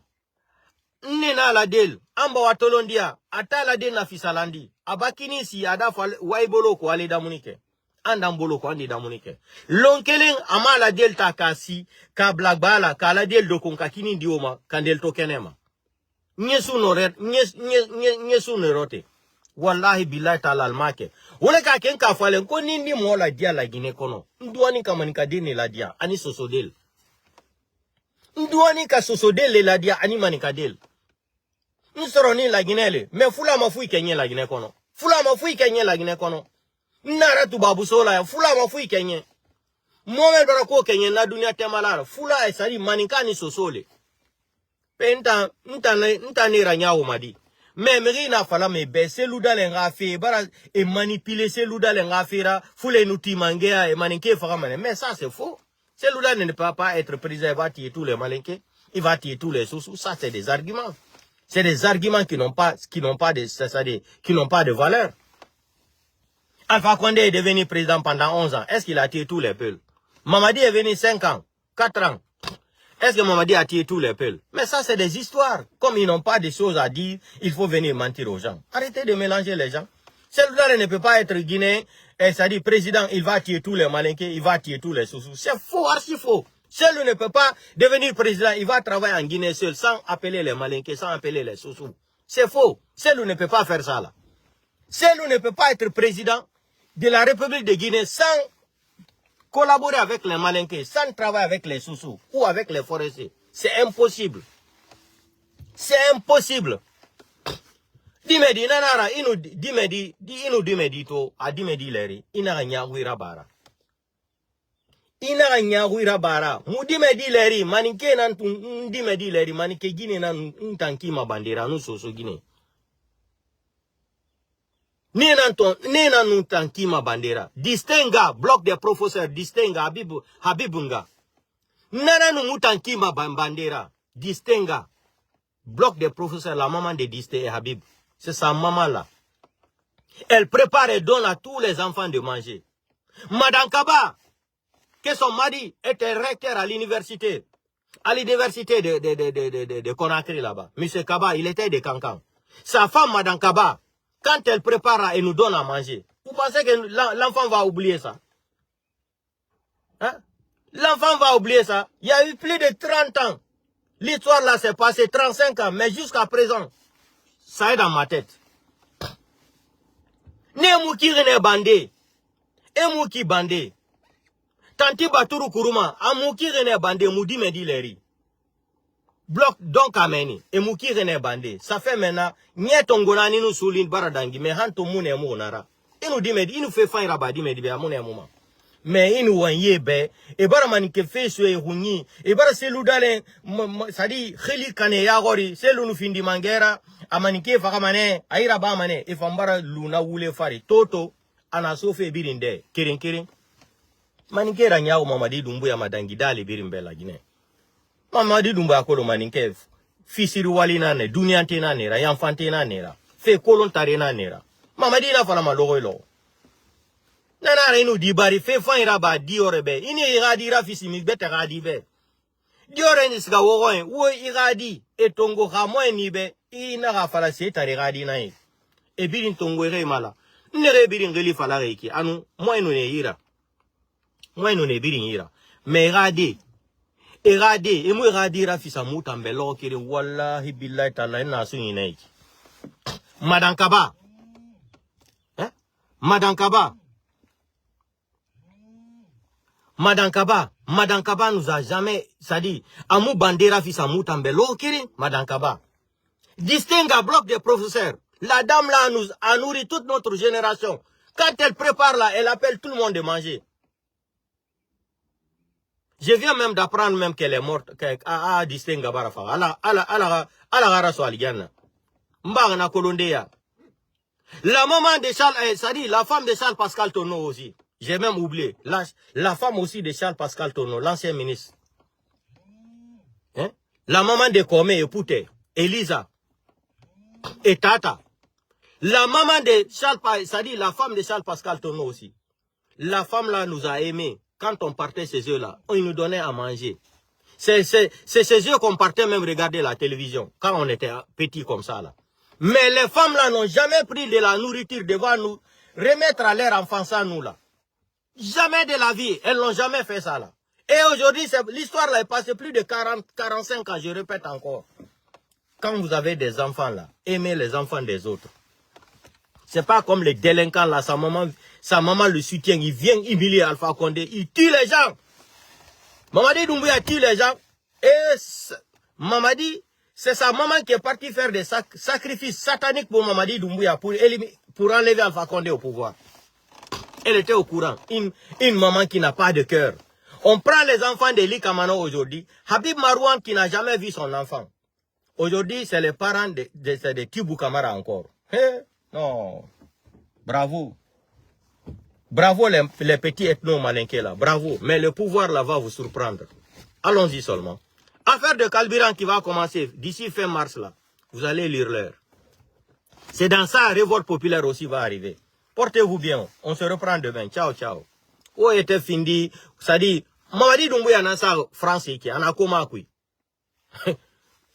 [SPEAKER 2] nina la del amba watolondia atala de na fisalandi abakini si ada waibolo ko ale damunike anda mbolo ko andi damunike lonkelen amala del takasi ka blagbala kala del do konkakini dioma kandel to kenema nyesu no rote wallahi billahi ta'ala almake wala ka ken ka falen ko nindi mo la dia la gine kono nduani kamanika deni la dia ani sosodel nduani ka sosodel la dia ani manika del nsoroni la ginele me fula mafui kenye la gine kono fula mafui kenye la gine kono nara tu babu sola ya fula mafui kenye mowe dora ko kenye na dunia temalara fula esari manikani sosole penta ntane ranyawo madi mais merina fala me be seluda le ngafe bara et manipuler seluda le ngafera fule nuti mangea et maninke fara mané mais ça c'est faux. Seluda ne peut pas être président, il va tuer tous les malinqués, il va tuer tous les sous. Ça c'est des arguments. C'est des arguments qui n'ont pas de valeur. Alpha Condé est devenu président pendant 11 ans. Est-ce qu'il a tué tous les peuples? Mamadi est venu 5 ans, 4 ans. Est-ce que Mamadi a tué tous les peuples? Mais ça, c'est des histoires. Comme ils n'ont pas de choses à dire, il faut venir mentir aux gens. Arrêtez de mélanger les gens. Celui-là ne peut pas être guinéen, c'est-à-dire président, il va tuer tous les malinqués, il va tuer tous les sous-sous. C'est faux, archi faux. Celui ne peut pas devenir président, il va travailler en Guinée seul, sans appeler les malinqués, sans appeler les sous-sous. C'est faux. Celui ne peut pas faire ça là. Celui ne peut pas être président de la République de Guinée sans collaborer avec les malinqués, sans travailler avec les sous-sous ou avec les forestiers. C'est impossible. C'est impossible. Dimedi nanara inu dimedi to a dimedi leri ina nyaguira bara. Ina nyaguira bara. Mu dimedi leri manike nan dimedi leri manike Guinée nan ntanki mabandera nu soso Guinée. Ni nan ntanki mabandera. Distinga bloc des professeurs distinga Habibunga. Nana nu mutanki mabandera. Distinga bloc des professeurs la maman de Distinga et Habib. C'est sa maman là. Elle prépare et donne à tous les enfants de manger. Madame Kaba, que son mari était recteur à l'université. À l'université de Conakry là-bas. Monsieur Kaba, il était de Cancan. Sa femme, Madame Kaba, quand elle prépare et nous donne à manger, vous pensez que l'enfant va oublier ça? Hein? L'enfant va oublier ça. Il y a eu plus de 30 ans. L'histoire là s'est passée 35 ans, mais jusqu'à présent, ça est dans ma tête. Ne mouki rene bandé. E mouki bandé. Tanti Baturu Kuruma. A mouki rene bandé. Moudi me di leri. Bloc donc ameni. E mouki rene bandé. Ça fait maintenant. Nye tongona ni nou soulin baradangi. Me hanto moune mou nara. E nou di me di. E nou fe fan rabadi me di be amoune mouman. Mais il nous voyait ben et bara manike fait sur hunyi et bara selu dalen sadi khili kane ya gori selu nu findi mangera amanike faka mane aira ba mane e fambara luna wule fari toto ana sofe birinde keren maninke ranya o Mamadi Doumbouya madangida le birimbe la Guinée Mamadi Doumbouya ko maninke fisiri walina ne duniante na nera yanfante na nera fe kolon tarena nera Mamadi na fana malogo lo nana reno di bari fe fan ira ba di orebe ini iradi ra fisimi bete radi be di ore ni siga wo iradi etongo hamo ni be ina ga fala se tare radi na e birin tongo re mala nere birin geli fala reiki anu moino ne ira moino ne birin ira me radi iradi emu iradi ra fisa mutambe lo kire wallahi billahi taala ina suni ne Madankaba Madankaba nous a jamais, ça dit, Amou Bandera fils Amou Tambelo, Kiri, Madankaba. Distingue bloc des professeurs. La dame là nous a nourri toute notre génération. Quand elle prépare là, elle appelle tout le monde de manger. Je viens même d'apprendre même qu'elle est morte, Distingue Barafa. Ala Soaliana. Mbagana Kolondea. La maman de Charles, ça dit, la femme de Charles Pascal Tonneau aussi. J'ai même oublié. La femme aussi de Charles Pascal Tonneau, l'ancien ministre. Hein? La maman de Komé et Pouté, Elisa et Tata. La maman de Charles, ça dit la femme de Charles Pascal Tonneau aussi. La femme là nous a aimés. Quand on partait ces yeux là, on nous donnait à manger. C'est ces yeux qu'on partait même regarder la télévision. Quand on était petits comme ça là. Mais les femmes là n'ont jamais pris de la nourriture devant nous, remettre à leur enfance à nous là. Jamais de la vie, elles n'ont jamais fait ça là. Et aujourd'hui, l'histoire là est passée plus de 45 ans, je répète encore. Quand vous avez des enfants là, aimez les enfants des autres. C'est pas comme les délinquants là, sa maman le soutient, il vient humilier Alpha Condé, il tue les gens. Mamadi Doumbouya tue les gens. Et Mamadi, c'est sa maman qui est partie faire des sacrifices sataniques pour Mamadi Doumbouya pour enlever Alpha Condé au pouvoir. Elle était au courant. Une maman qui n'a pas de cœur. On prend les enfants d'Eli Kamano aujourd'hui. Habib Marouane qui n'a jamais vu son enfant. Aujourd'hui, c'est les parents de Tibou Kamara encore. Non. Bravo. Bravo les petits ethno-malinqués là. Bravo. Mais le pouvoir là va vous surprendre. Allons-y seulement. Affaire de Kalbiran qui va commencer d'ici fin mars là. Vous allez lire l'heure. C'est dans ça, révolte populaire aussi va arriver. Portez-vous bien. On se reprend demain. Ciao, ciao. Où était Findi? Ça dit, Mamadi Doumbouya n'a sa France qui ana koma kui.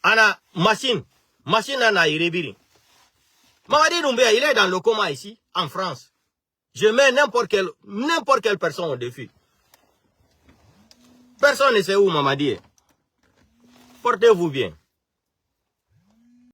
[SPEAKER 2] Ana machine ana irebiri. Mamadi Doumbouya, il est dans le coma ici, en France. Je mets n'importe quelle personne au défi. Personne ne sait où Mamadi est. Portez-vous bien.